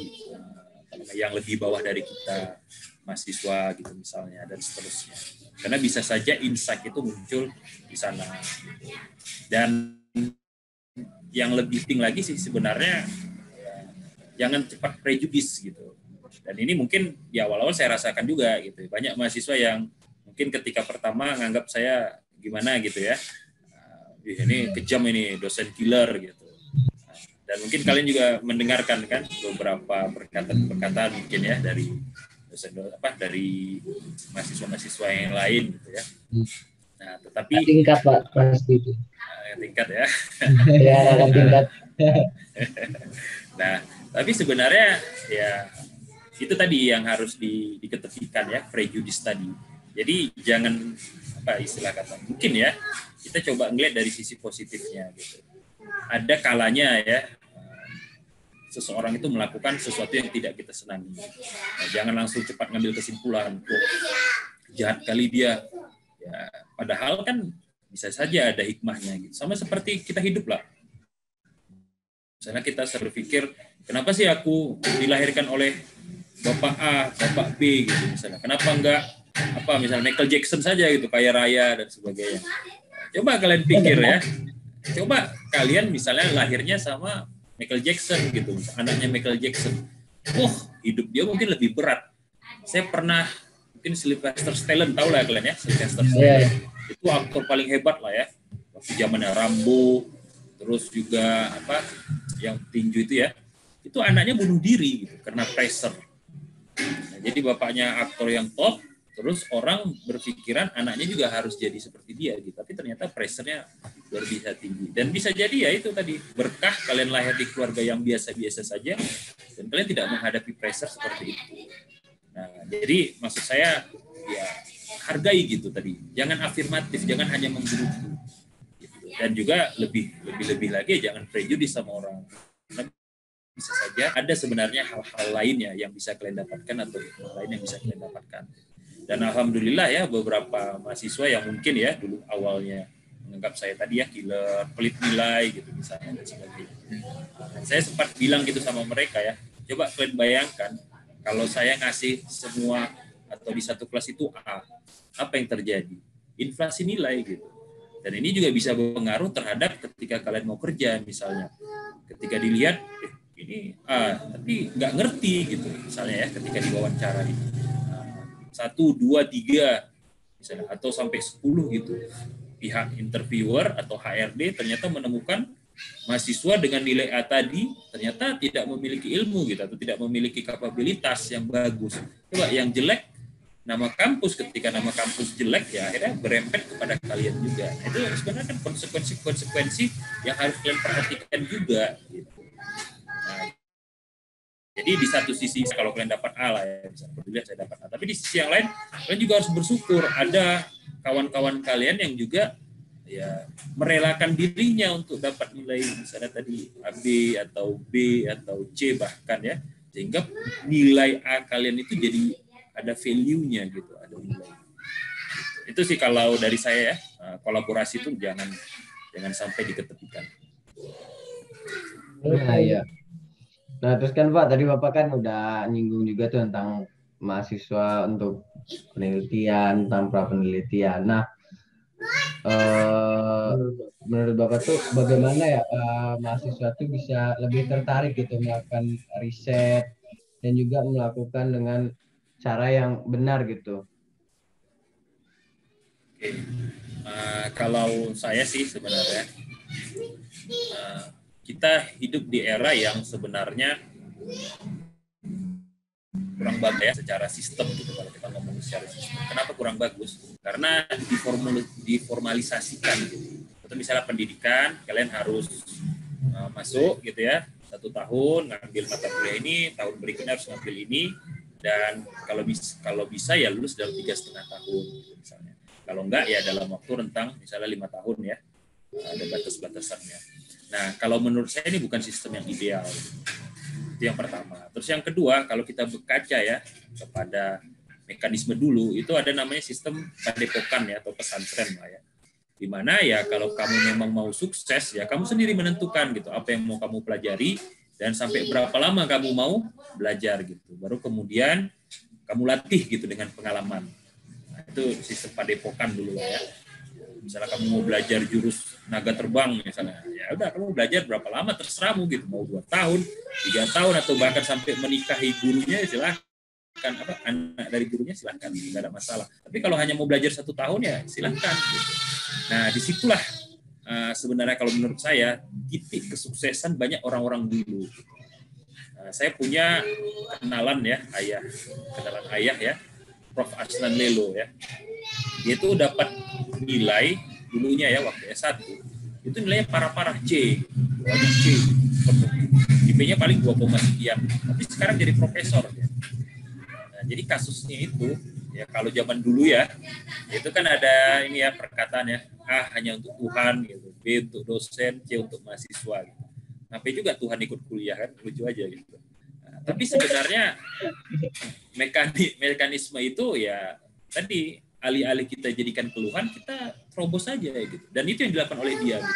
yang lebih bawah dari kita, mahasiswa gitu misalnya dan seterusnya. Karena bisa saja insight itu muncul di sana. Dan yang lebih penting lagi sih sebenarnya jangan cepat prejudis gitu. Dan ini mungkin ya awal-awal saya rasakan juga gitu. Banyak mahasiswa yang mungkin ketika pertama nganggap saya gimana gitu ya. Ini kejam ini dosen killer gitu. Dan mungkin kalian juga mendengarkan kan beberapa perkataan mungkin ya dari dosen dari mahasiswa-mahasiswa yang lain gitu ya. Nah, tetapi tingkat Pak pasti itu. Tingkat ya. Ya, tingkat. Nah, tapi sebenarnya ya itu tadi yang harus diketepikan ya, prejudis tadi. Jadi jangan istilah kata mungkin ya kita coba ngeliat dari sisi positifnya gitu. Ada kalanya ya seseorang itu melakukan sesuatu yang tidak kita senangi. Nah, jangan langsung cepat ngambil kesimpulan, jahat kali dia. Ya, padahal kan bisa saja ada hikmahnya gitu. Sama seperti kita hidup lah. Misalnya kita berpikir, kenapa sih aku dilahirkan oleh Bapak A, Bapak B gitu misalnya. Kenapa enggak misalnya Michael Jackson saja gitu, kaya raya dan sebagainya. Coba kalian pikir ya. Coba kalian misalnya lahirnya sama Michael Jackson gitu, anaknya Michael Jackson. Hidup dia mungkin lebih berat. Saya pernah mungkin Sylvester Stallone, tahu lah kalian ya, Sylvester Stallone. Itu aktor paling hebat lah ya. Waktu zamannya Rambo, terus juga yang tinju itu ya. Itu anaknya bunuh diri gitu karena pressure. Nah, jadi bapaknya aktor yang top, terus orang berpikiran anaknya juga harus jadi seperti dia gitu. Tapi ternyata pressure-nya luar biasa tinggi. Dan bisa jadi ya itu tadi, berkah kalian lahir di keluarga yang biasa-biasa saja dan kalian tidak menghadapi pressure seperti itu. Nah, jadi maksud saya ya hargai gitu tadi. Jangan afirmatif, jangan hanya menggerutu. Gitu. Dan juga lebih lagi jangan prejudis sama orang. Karena bisa saja ada sebenarnya hal-hal lainnya yang bisa kalian dapatkan atau hal lain yang bisa kalian dapatkan. Dan alhamdulillah ya beberapa mahasiswa yang mungkin ya dulu awalnya menganggap saya tadi ya killer, pelit nilai gitu misalnya dan sebagainya. Nah, saya sempat bilang gitu sama mereka ya, coba kalian bayangkan kalau saya ngasih semua atau di satu kelas itu A, apa yang terjadi? Inflasi nilai gitu. Dan ini juga bisa berpengaruh terhadap ketika kalian mau kerja misalnya. Ketika dilihat ini A, tapi nggak ngerti gitu misalnya ya ketika diwawancara itu. 1, 2, 3 misalnya atau sampai 10 gitu. Pihak interviewer atau HRD ternyata menemukan mahasiswa dengan nilai A tadi ternyata tidak memiliki ilmu gitu, atau tidak memiliki kapabilitas yang bagus. Coba yang jelek, nama kampus, ketika nama kampus jelek ya akhirnya berempet kepada kalian juga. Nah, itu sebenarnya kan konsekuensi yang harus kalian perhatikan juga gitu. Nah, jadi di satu sisi kalau kalian dapat A lah ya, misalnya peduli saya dapat A, tapi di sisi yang lain kalian juga harus bersyukur ada kawan-kawan kalian yang juga ya merelakan dirinya untuk dapat nilai misalnya tadi AB atau B atau C bahkan ya, sehingga nilai A kalian itu jadi ada value-nya gitu, ada nilai. Itu sih kalau dari saya ya, kolaborasi itu jangan sampai diketepikan. Nah, iya. Nah, terus kan Pak, tadi Bapak kan udah nyinggung juga tuh tentang mahasiswa untuk penelitian, tentang pra-penelitian. Nah, menurut Bapak tuh bagaimana ya mahasiswa tuh bisa lebih tertarik gitu melakukan riset dan juga melakukan dengan cara yang benar gitu. Oke. Kalau saya sih sebenarnya kita hidup di era yang sebenarnya kurang bagus ya secara sistem gitu kalau kita ngomong secara sistem. Kenapa kurang bagus? Karena diformalisasikan gitu. Atau misalnya pendidikan, kalian harus masuk gitu ya, 1 tahun ngambil mata kuliah ini, tahun berikutnya harus ngambil ini, dan kalau bisa ya lulus dalam 3,5 tahun gitu misalnya. Kalau enggak ya dalam waktu rentang misalnya 5 tahun ya, ada batas-batasannya. Nah, kalau menurut saya ini bukan sistem yang ideal. Itu yang pertama. Terus yang kedua, kalau kita berkaca ya kepada mekanisme dulu, itu ada namanya sistem padepokan ya, atau pesantren lah ya. Di mana ya kalau kamu memang mau sukses ya kamu sendiri menentukan gitu apa yang mau kamu pelajari dan sampai berapa lama kamu mau belajar gitu. Baru kemudian kamu latih gitu dengan pengalaman. Nah, itu sistem padepokan dulu lah ya. Misalnya kamu mau belajar jurus naga terbang misalnya, ya udah kamu belajar berapa lama terserahmu gitu, mau 2 tahun, 3 tahun atau bahkan sampai menikahi gurunya silahkan, anak dari gurunya silahkan, nggak ada masalah. Tapi kalau hanya mau belajar 1 tahun ya silahkan. Gitu. Nah disitulah sebenarnya kalau menurut saya titik kesuksesan banyak orang-orang dulu. Saya punya kenalan ayah ya, Prof. Aslan Lelo ya. Dia itu dapat nilai dulunya ya waktu S1 itu nilainya parah-parah C, IP-nya paling 2, sekian, tapi sekarang jadi profesor ya. Nah, jadi kasusnya itu ya kalau zaman dulu ya itu kan ada ini ya perkataan ya, A hanya untuk Tuhan gitu, B untuk dosen, C untuk mahasiswa gitu. Nah, P juga Tuhan ikut kuliah kan, lucu aja gitu. Nah, tapi sebenarnya mekanisme itu ya tadi alih-alih kita jadikan keluhan, kita terobos saja gitu. Dan itu yang dilakukan oleh dia. Gitu.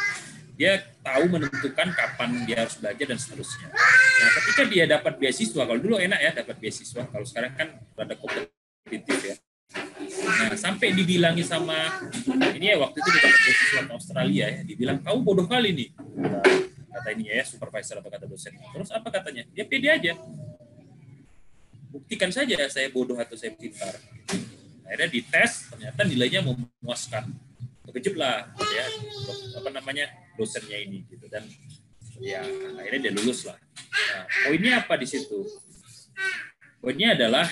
Dia tahu menentukan kapan dia harus belajar dan seterusnya. Nah, ketika dia dapat beasiswa, kalau dulu enak ya dapat beasiswa, kalau sekarang kan rada kompetitif ya. Nah, sampai dibilangi sama ini ya waktu itu dapat beasiswa ke Australia ya, dibilang kamu bodoh kali nih. Kata ini ya supervisor atau kata dosen. Terus apa katanya? Dia pede aja. Buktikan saja saya bodoh atau saya pintar. Akhirnya dites, ternyata nilainya memuaskan. Terkejut lah ya dosennya ini gitu, dan ya akhirnya dia lulus lah. Nah, poinnya apa di situ? Poinnya adalah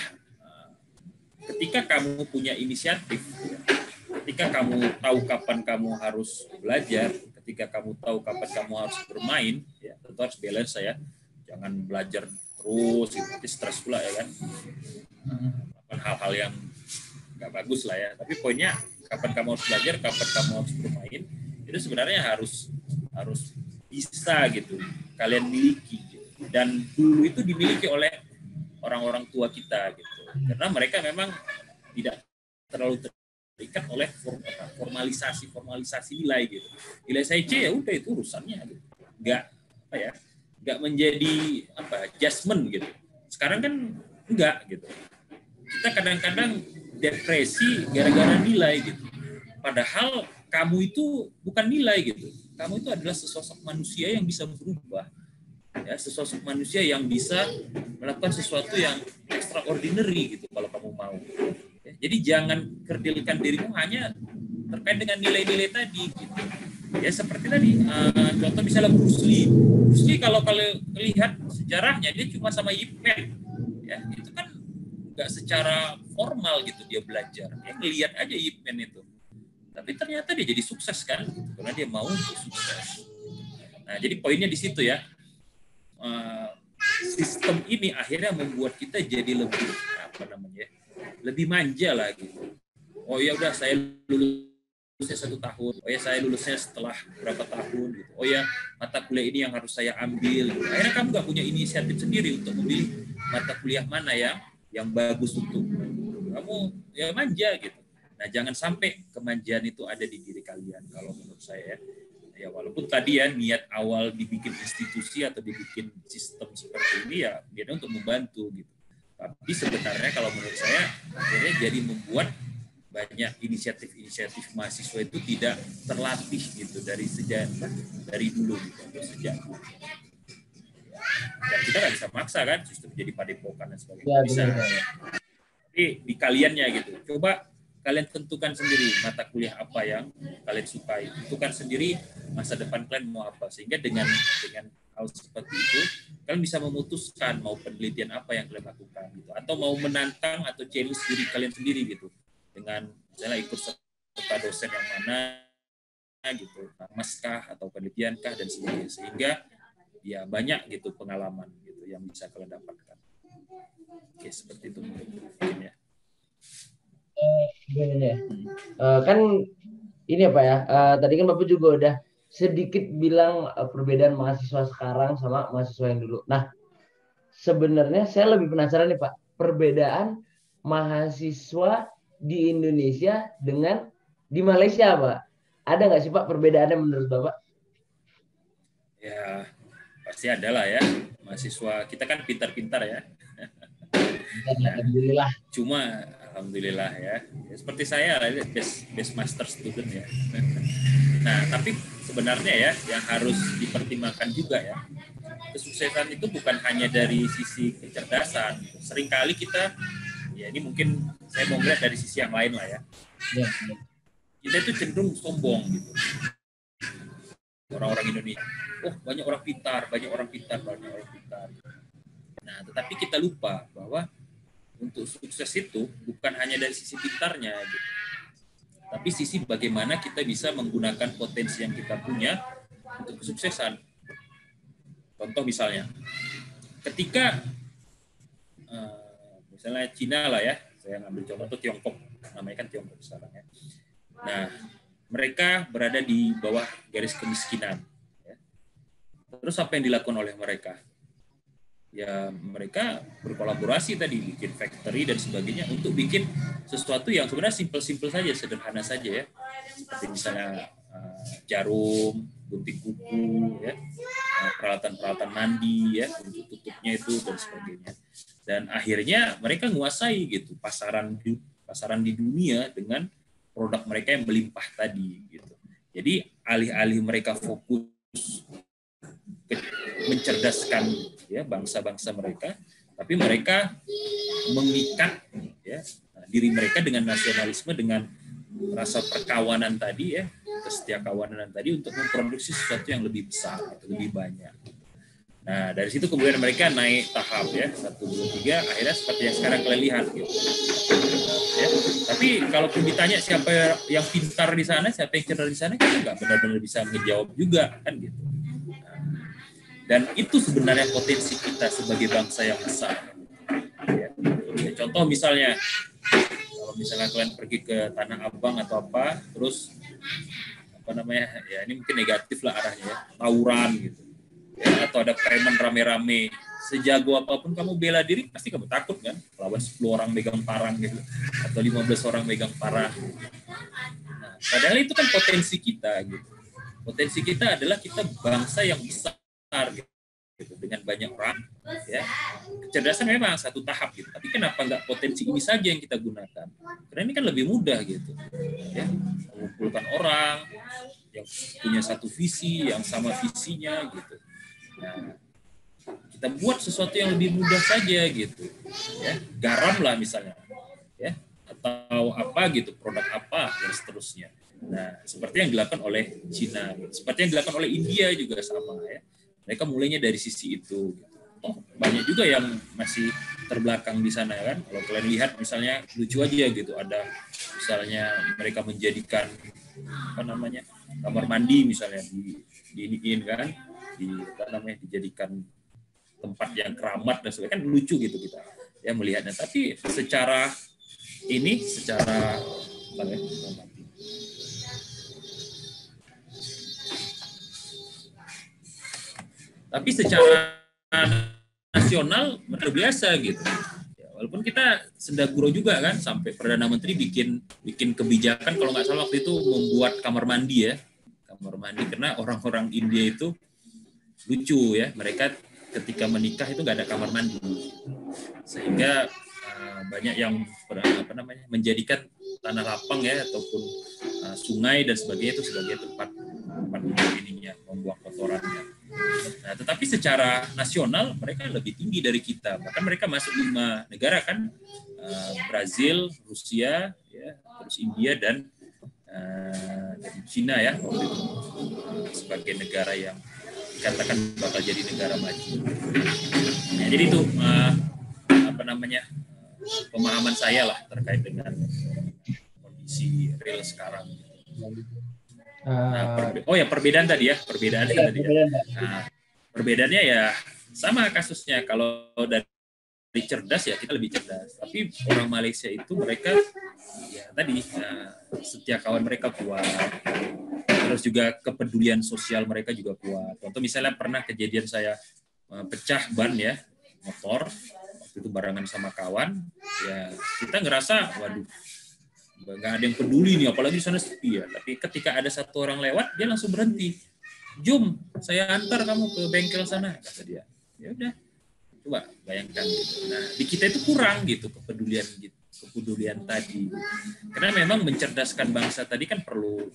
ketika kamu punya inisiatif, ketika kamu tahu kapan kamu harus belajar, ketika kamu tahu kapan kamu harus bermain, ya tentu harus balance ya. Jangan belajar terus, nanti stres pula ya kan. Hal-hal yang nggak bagus lah ya. Tapi poinnya kapan kamu harus belajar, kapan kamu harus bermain, itu sebenarnya harus bisa gitu kalian miliki gitu. Dan dulu itu dimiliki oleh orang-orang tua kita gitu, karena mereka memang tidak terlalu terikat oleh formalisasi nilai gitu. Nilai saya C ya udah itu urusannya gitu. Nggak menjadi adjustment gitu. Sekarang kan enggak gitu. Kita kadang-kadang depresi gara-gara nilai gitu. Padahal kamu itu bukan nilai gitu. Kamu itu adalah sesosok manusia yang bisa berubah. Ya, sesosok manusia yang bisa melakukan sesuatu yang extraordinary gitu kalau kamu mau. Ya, jadi jangan kerdilkan dirimu hanya terkait dengan nilai-nilai tadi gitu. Ya seperti tadi, contoh misalnya Bruce Lee. Bruce Lee kalau lihat sejarahnya dia cuma sama Ip Man, ya itu kan nggak secara formal gitu dia belajar, dia ngelihat aja Ip Man itu. Tapi ternyata dia jadi sukses kan, gitu, karena dia mau untuk sukses. Nah jadi poinnya di situ ya. Sistem ini akhirnya membuat kita jadi lebih lebih manja lah gitu. Oh ya udah saya lulusnya 1 tahun. Oh ya saya lulusnya setelah berapa tahun gitu. Oh ya mata kuliah ini yang harus saya ambil. Akhirnya kamu nggak punya inisiatif sendiri untuk memilih mata kuliah mana yang bagus untuk kamu, ya manja gitu. Nah jangan sampai kemanjaan itu ada di diri kalian kalau menurut saya. Ya walaupun tadi ya niat awal dibikin institusi atau dibikin sistem seperti ini ya biar untuk membantu gitu. Tapi sebenarnya kalau menurut saya akhirnya jadi membuat banyak inisiatif mahasiswa itu tidak terlatih gitu dari dulu gitu sejak. Dan kita nggak bisa maksa kan sistem jadi padepokan dan sebagainya. Ya, bisa. Tapi di kaliannya gitu. Coba kalian tentukan sendiri mata kuliah apa yang kalian sukai. Tentukan sendiri masa depan kalian mau apa. Sehingga dengan hal seperti itu, kalian bisa memutuskan mau penelitian apa yang kalian lakukan. Gitu. Atau mau menantang atau challenge diri kalian sendiri gitu. Dengan misalnya ikut serta dosen yang mana gitu. Maskah atau penelitiankah dan sebagainya. Sehingga ya banyak gitu pengalaman gitu yang bisa kalian dapatkan. Oke, seperti itu mungkin ya. Kan ini ya Pak ya, tadi kan Bapak juga udah sedikit bilang perbedaan mahasiswa sekarang sama mahasiswa yang dulu. Nah, sebenarnya saya lebih penasaran nih Pak, perbedaan mahasiswa di Indonesia dengan di Malaysia Pak. Ada nggak sih Pak perbedaannya menurut Bapak? Ya, pasti ada lah ya. Mahasiswa kita kan pintar-pintar ya. Nah, Alhamdulillah. Cuma alhamdulillah ya seperti saya best master student ya. Nah tapi sebenarnya ya yang harus dipertimbangkan juga ya, kesuksesan itu bukan hanya dari sisi kecerdasan. Seringkali kita ya ini mungkin saya mau melihat dari sisi yang lain lah ya. Kita itu cenderung sombong gitu. Orang-orang Indonesia, banyak orang pintar. Nah tetapi kita lupa bahwa untuk sukses itu bukan hanya dari sisi pintarnya, gitu. Tapi sisi bagaimana kita bisa menggunakan potensi yang kita punya untuk kesuksesan. Contoh misalnya, ketika misalnya Cina lah ya, saya ngambil contoh itu Tiongkok, namanya kan Tiongkok sekarang ya. Nah, mereka berada di bawah garis kemiskinan. Ya. Terus apa yang dilakukan oleh mereka? Ya mereka berkolaborasi tadi bikin factory dan sebagainya untuk bikin sesuatu yang sebenarnya simpel-simpel saja, sederhana saja ya, seperti misalnya jarum, gunting kuku ya, peralatan-peralatan mandi ya untuk tutupnya itu dan sebagainya. Dan akhirnya mereka menguasai gitu pasaran di dunia dengan produk mereka yang melimpah tadi gitu. Jadi alih-alih mereka fokus mencerdaskan ya bangsa-bangsa mereka, tapi mereka mengikat ya diri mereka dengan nasionalisme, dengan rasa perkawanan tadi ya, kesetiakawanan tadi untuk memproduksi sesuatu yang lebih besar, lebih banyak. Nah dari situ kemudian mereka naik tahap ya 1, 2, 3, akhirnya seperti yang sekarang kalian lihat gitu. Ya, tapi kalaupun ditanya siapa yang pintar di sana, siapa yang cerdas di sana, kita nggak benar-benar bisa menjawab juga kan gitu. Dan itu sebenarnya potensi kita sebagai bangsa yang besar. Ya, contoh misalnya, kalau misalnya kalian pergi ke Tanah Abang atau apa, terus ya ini mungkin negatif lah arahnya ya, tawuran gitu, ya, atau ada preman rame-rame, sejago apapun kamu bela diri pasti kamu takut kan, lawan 10 orang megang parang gitu, atau 15 orang megang parang. Nah, padahal itu kan potensi kita gitu. Potensi kita adalah kita bangsa yang besar gitu, dengan banyak orang ya. Kecerdasan memang satu tahap gitu, tapi kenapa nggak potensi ini saja yang kita gunakan? Karena ini kan lebih mudah gitu ya, mengumpulkan orang yang punya satu visi, yang sama visinya gitu. Nah, kita buat sesuatu yang lebih mudah saja gitu ya, garam lah misalnya ya, atau apa gitu, produk apa dan seterusnya. Nah, seperti yang dilakukan oleh Cina, seperti yang dilakukan oleh India juga sama ya. Mereka mulainya dari sisi itu. Gitu. Oh, banyak juga yang masih terbelakang di sana kan. Kalau kalian lihat misalnya lucu aja gitu, ada misalnya mereka menjadikan apa namanya kamar mandi misalnya diiniin kan, dijadikan tempat yang keramat dan sebagainya, kan lucu gitu kita ya melihatnya. Tapi secara tapi secara nasional luar biasa gitu. Ya, walaupun kita sendaguro juga kan, sampai Perdana Menteri bikin kebijakan kalau nggak salah waktu itu membuat kamar mandi ya, kamar mandi, karena orang-orang India itu lucu ya, mereka ketika menikah itu nggak ada kamar mandi, sehingga banyak yang menjadikan tanah lapang ya ataupun sungai dan sebagainya itu sebagai tempat ininya membuang kotorannya. Nah, tetapi secara nasional mereka lebih tinggi dari kita. Bahkan mereka masuk 5 negara kan, Brazil, Rusia, ya, terus India dan Cina ya, sebagai negara yang dikatakan bakal jadi negara maju. Nah, jadi itu pemahaman saya lah terkait dengan kondisi real sekarang. Perbedaan tadi ya, Nah, perbedaannya ya sama kasusnya. Kalau dari cerdas ya kita lebih cerdas, tapi orang Malaysia itu mereka ya tadi setia kawan mereka kuat, terus juga kepedulian sosial mereka juga kuat. Contoh misalnya pernah kejadian saya pecah ban ya motor, waktu itu barengan sama kawan, ya kita ngerasa waduh nggak ada yang peduli nih, apalagi di sana sepi ya. Tapi ketika ada satu orang lewat, dia langsung berhenti. Jom, saya antar kamu ke bengkel sana, kata dia. Ya udah, coba bayangkan gitu. Nah, di kita itu kurang gitu kepedulian tadi. Karena memang mencerdaskan bangsa tadi kan perlu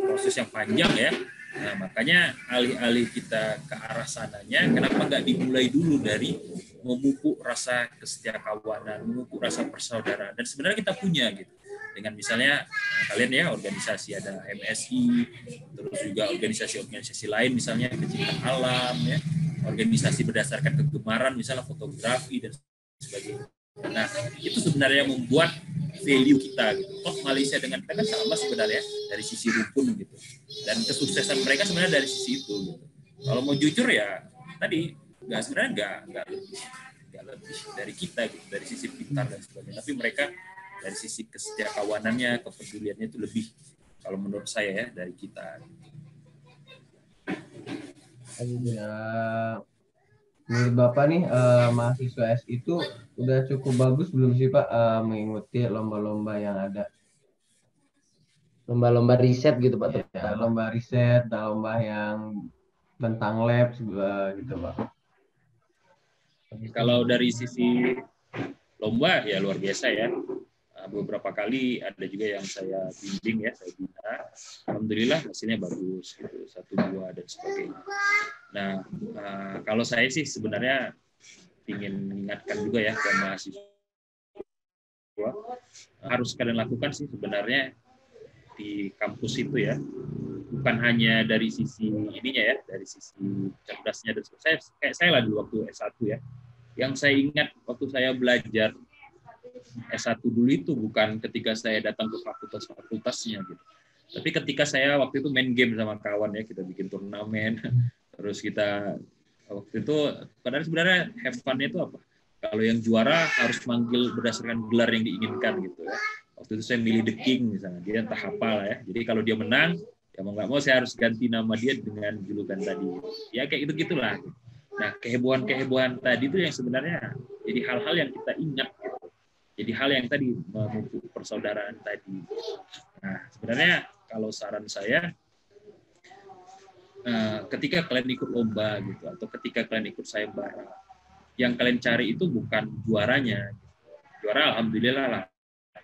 proses yang panjang ya. Nah, makanya alih-alih kita ke arah sananya, kenapa nggak dimulai dulu dari memupuk rasa kesetiakawanan, memupuk rasa persaudaraan, dan sebenarnya kita punya gitu. Dengan misalnya kalian ya organisasi ada MSI, terus juga organisasi-organisasi lain misalnya kecintaan alam ya, organisasi berdasarkan kegemaran misalnya fotografi dan sebagainya. Nah, itu sebenarnya membuat value kita gitu. Oh, Malaysia dengan kita kan sama sebenarnya dari sisi rukun gitu. Dan kesuksesan mereka sebenarnya dari sisi itu gitu. Kalau mau jujur ya tadi sebenarnya nggak lebih dari kita gitu, dari sisi pintar dan sebagainya. Tapi mereka dari sisi kesetiakawanannya, kepeduliannya itu lebih, kalau menurut saya ya, dari kita. Ya, menurut Bapak nih, mahasiswa S itu udah cukup bagus belum sih Pak mengikuti lomba-lomba yang ada? Lomba-lomba riset gitu Pak. Ya, lomba riset, lomba yang tentang lab gitu Pak. Kalau dari sisi lomba ya luar biasa ya. Beberapa kali ada juga yang saya bimbing ya, saya bina. Alhamdulillah hasilnya bagus gitu, 1-2 dan sebagainya. Nah, kalau saya sih sebenarnya ingin mengingatkan juga ya ke mahasiswa, harus kalian lakukan sih sebenarnya di kampus itu ya, bukan hanya dari sisi ininya ya, dari sisi cerdasnya dan sebagainya. Kayak saya lah dulu waktu S1 ya, yang saya ingat waktu saya belajar S1 dulu itu bukan ketika saya datang ke fakultas-fakultasnya gitu. Tapi ketika saya waktu itu main game sama kawan ya, kita bikin turnamen, terus kita waktu itu padahal sebenarnya have fun-nya itu apa? Kalau yang juara harus manggil berdasarkan gelar yang diinginkan gitu ya. Waktu itu saya milih The King misalnya, dia entah apa lah ya. Jadi kalau dia menang, ya mau nggak mau saya harus ganti nama dia dengan julukan tadi. Ya kayak gitu-gitulah. Nah, kehebohan-kehebohan tadi itu yang sebenarnya jadi hal-hal yang kita ingat gitu. Jadi hal yang tadi memupuk persaudaraan tadi. Nah, sebenarnya kalau saran saya, ketika kalian ikut lomba gitu, atau ketika kalian ikut sayembara, yang kalian cari itu bukan juaranya. Juara alhamdulillah lah,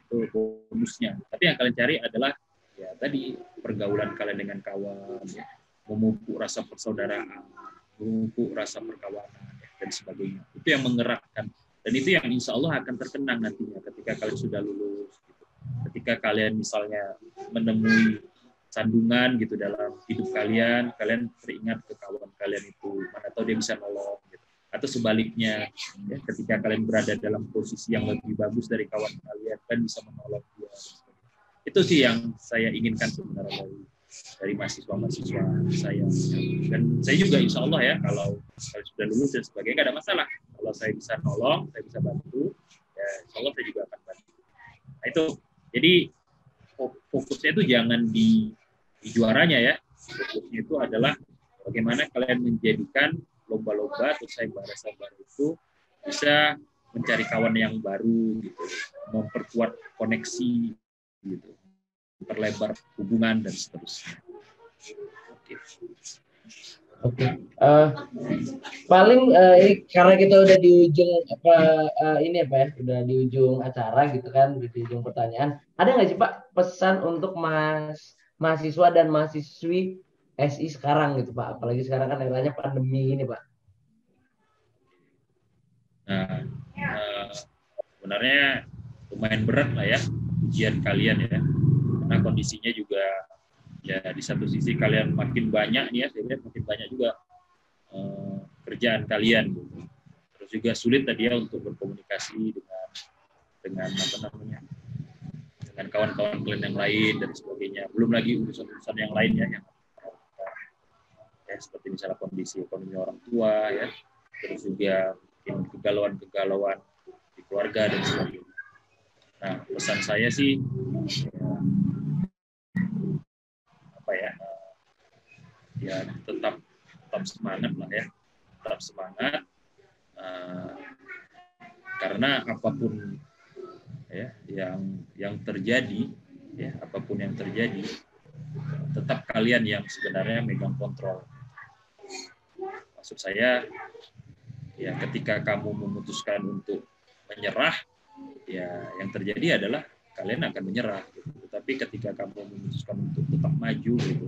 itu bonusnya. Tapi yang kalian cari adalah ya tadi pergaulan kalian dengan kawan, ya, memupuk rasa persaudaraan, memupuk rasa perkawanan dan sebagainya. Itu yang menggerakkan. Dan itu yang insya Allah akan terkenang nantinya ketika kalian sudah lulus. Gitu. ketika kalian misalnya menemui sandungan gitu dalam hidup kalian teringat ke kawan kalian itu, mana tahu dia bisa nolong gitu. Atau sebaliknya, ya, ketika kalian berada dalam posisi yang lebih bagus dari kawan kalian bisa menolong dia. Itu sih yang saya inginkan sebenarnya dari mahasiswa-mahasiswa saya. Dan saya juga insya Allah ya, kalau sudah lulus dan sebagainya, nggak ada masalah. Kalau saya bisa nolong, saya bisa bantu, ya insya Allah saya juga akan bantu. Nah itu, jadi fokusnya itu jangan di juaranya ya. Fokusnya itu adalah bagaimana kalian menjadikan lomba-lomba atau sayembara itu bisa mencari kawan yang baru gitu, memperkuat koneksi gitu, memperlebar hubungan dan seterusnya. Oke. Paling karena kita udah di ujung udah di ujung acara gitu kan, di ujung pertanyaan. Ada nggak sih Pak pesan untuk mahasiswa dan mahasiswi SI sekarang gitu Pak? Apalagi sekarang kan eranya pandemi ini Pak. Nah, sebenarnya lumayan berat lah ya ujian kalian ya, karena kondisinya juga ya di satu sisi kalian makin banyak nih ya, saya lihat makin banyak juga kerjaan kalian gitu. Terus juga sulit tadi ya untuk berkomunikasi dengan dengan kawan-kawan kalian yang lain dan sebagainya. Belum lagi urusan-urusan yang lainnya yang ya seperti misalnya kondisi ekonomi orang tua ya, terus juga mungkin kegalauan di keluarga dan sebagainya. Nah, pesan saya sih ya tetap semangat lah ya, tetap semangat karena apapun ya yang terjadi ya, apapun yang terjadi tetap kalian yang sebenarnya megang kontrol. Maksud saya ya, ketika kamu memutuskan untuk menyerah, ya yang terjadi adalah kalian akan menyerah gitu. Tapi ketika kamu memutuskan untuk tetap maju gitu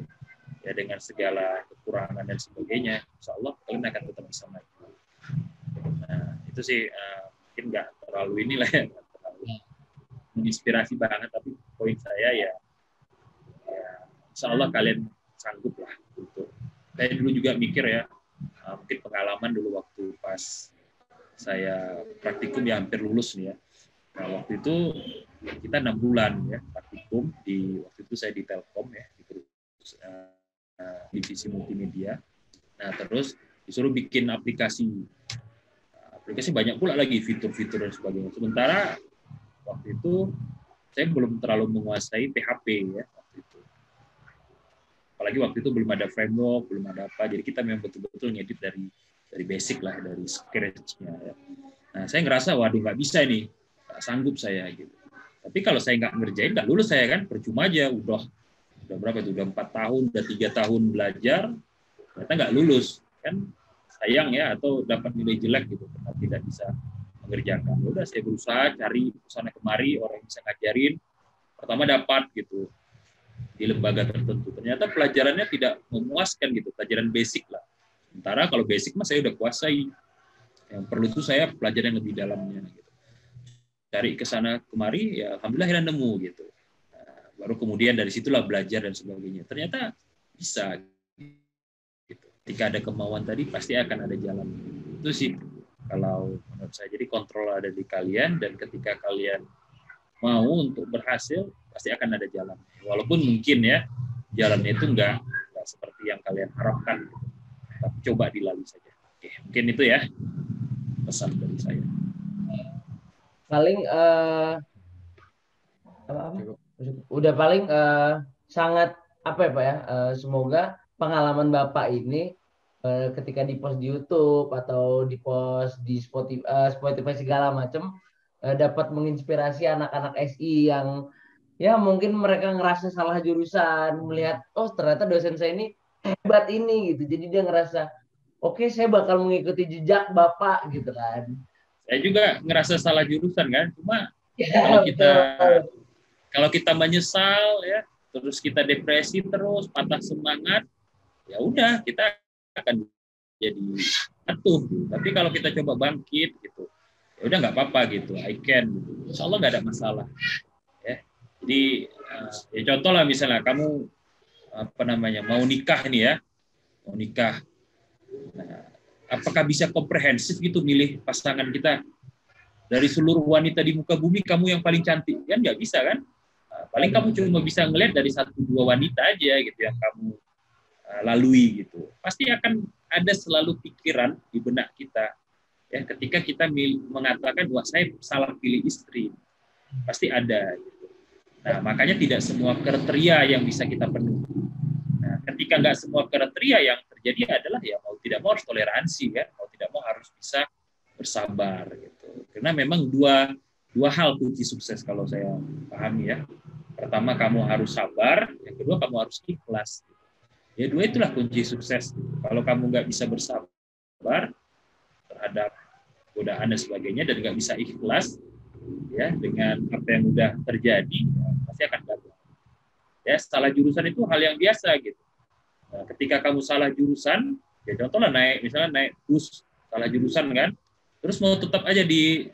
ya, dengan segala kekurangan dan sebagainya, insya Allah kalian akan tetap bisa maju. Nah itu sih mungkin nggak terlalu inilah ya, terlalu menginspirasi banget, tapi poin saya ya insya Allah kalian sanggup lah untuk. Saya dulu juga mikir ya, mungkin pengalaman dulu waktu pas saya praktikum ya, hampir lulus nih ya. Nah waktu itu kita 6 bulan ya praktikum, waktu itu saya di Telkom ya, di divisi multimedia. Nah terus disuruh bikin aplikasi banyak pula lagi fitur-fitur dan sebagainya. Sementara waktu itu saya belum terlalu menguasai PHP ya waktu itu. Apalagi waktu itu belum ada framework, belum ada apa. Jadi kita memang betul-betul ngedit dari basic lah, dari scratch-nya. Ya. Nah, saya ngerasa, waduh nggak bisa nih, nggak sanggup saya gitu. Tapi kalau saya nggak ngerjain, nggak lulus saya kan, percuma aja. Udah berapa itu? Udah 4 tahun, udah 3 tahun belajar, ternyata nggak lulus kan, sayang ya, atau dapat nilai jelek gitu, karena tidak bisa mengerjakan. Udah saya berusaha cari sana kemari orang yang bisa ngajarin. Pertama dapat gitu di lembaga tertentu, ternyata pelajarannya tidak memuaskan gitu, pelajaran basic lah. Sementara kalau basic mas saya udah kuasai, yang perlu itu saya pelajaran yang lebih dalamnya gitu. Cari ke sana kemari ya alhamdulillah akhirnya nemu gitu. Nah, baru kemudian dari situlah belajar dan sebagainya, ternyata bisa gitu. Ketika ada kemauan tadi pasti akan ada jalan. Itu sih kalau menurut saya. Jadi kontrol ada di kalian, dan ketika kalian mau untuk berhasil pasti akan ada jalan. Walaupun mungkin ya jalannya itu enggak seperti yang kalian harapkan gitu. Tapi coba dilalui saja. Oke, mungkin itu ya pesan dari saya. Paling udah paling sangat apa ya Pak ya, semoga pengalaman Bapak ini ketika di post di YouTube atau di post di Spotify segala macam dapat menginspirasi anak-anak SI yang ya mungkin mereka ngerasa salah jurusan, melihat oh ternyata dosen saya ini hebat ini gitu, jadi dia ngerasa oke, saya bakal mengikuti jejak Bapak gitu kan. Saya juga ngerasa salah jurusan kan, cuma ya, kalau kita menyesal ya, terus kita depresi terus, patah semangat, ya udah kita akan jadi jatuh. Tapi kalau kita coba bangkit gitu, ya udah nggak apa-apa gitu, I can gitu. Insya Allah nggak ada masalah. Ya. Jadi ya contoh lah misalnya kamu mau nikah nih ya, mau nikah. Nah, apakah bisa komprehensif gitu milih pasangan kita dari seluruh wanita di muka bumi kamu yang paling cantik? Kan nggak bisa kan? Paling kamu cuma bisa ngelihat dari 1-2 wanita aja gitu yang kamu lalui gitu. Pasti akan ada selalu pikiran di benak kita ya ketika kita mengatakan bahwa saya salah pilih istri. Pasti ada gitu. Nah, makanya tidak semua kriteria yang bisa kita penuhi. Nah, ketika nggak semua kriteria yang terjadi adalah ya mau tidak mau harus toleransi kan, mau tidak mau harus bisa bersabar gitu. Karena memang dua hal kunci sukses kalau saya pahami ya. Pertama kamu harus sabar, yang kedua kamu harus ikhlas. Ya dua itulah kunci sukses. Kalau kamu nggak bisa bersabar terhadap godaan dan sebagainya dan nggak bisa ikhlas ya dengan apa yang udah terjadi, ya, pasti akan gagal. Ya salah jurusan itu hal yang biasa gitu. Nah, ketika kamu salah jurusan, ya contohnya misalnya naik bus salah jurusan kan, terus mau tetap aja di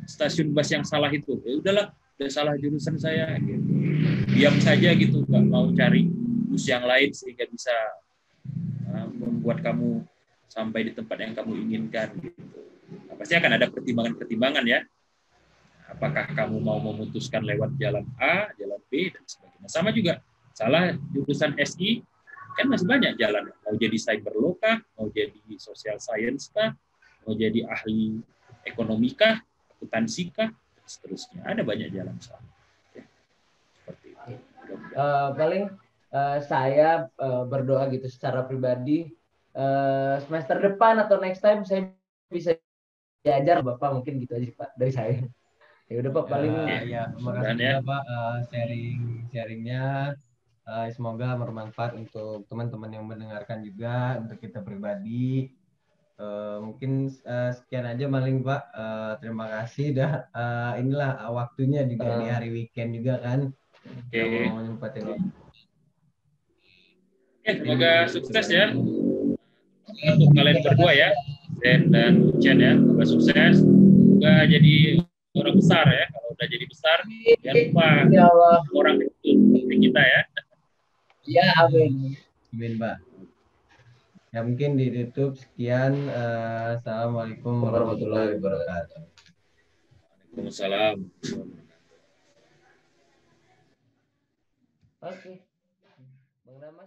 stasiun bus yang salah itu, ya udahlah, udah salah jurusan saya, gitu. Diam saja gitu, nggak mau cari bus yang lain sehingga bisa membuat kamu sampai di tempat yang kamu inginkan. Gitu. Nah, pasti akan ada pertimbangan-pertimbangan ya. Apakah kamu mau memutuskan lewat jalan A, jalan B, dan sebagainya. Sama juga, salah jurusan SI, kan masih banyak jalan. Mau jadi cyber law kah, mau jadi social science kah, mau jadi ahli ekonomi kah, akuntansi kah, dan seterusnya. Ada banyak jalan soal. Ya, seperti itu. Paling saya berdoa gitu secara pribadi semester depan atau next time saya bisa diajar Bapak, mungkin gitu aja Pak dari saya. Ya udah Pak, paling Ya, makasih mudah-mudahan ya. juga Pak sharingnya. Semoga bermanfaat untuk teman-teman yang mendengarkan juga, untuk kita pribadi. Mungkin sekian aja paling Pak. Terima kasih dah. Inilah waktunya juga di hari weekend juga kan. Oke. Udah mau nyempatin waktu. Oke, semoga sukses ya untuk kalian berdua ya, Zen dan Chen ya. Semoga sukses, semoga jadi orang besar ya. Kalau udah jadi besar, jangan lupa ya Allah. orang itu seperti kita ya. Ya, amin. Amin Pak. Ya mungkin ditutup sekian. Assalamualaikum warahmatullahi wabarakatuh. Waalaikumsalam. Oke. Bang Damas.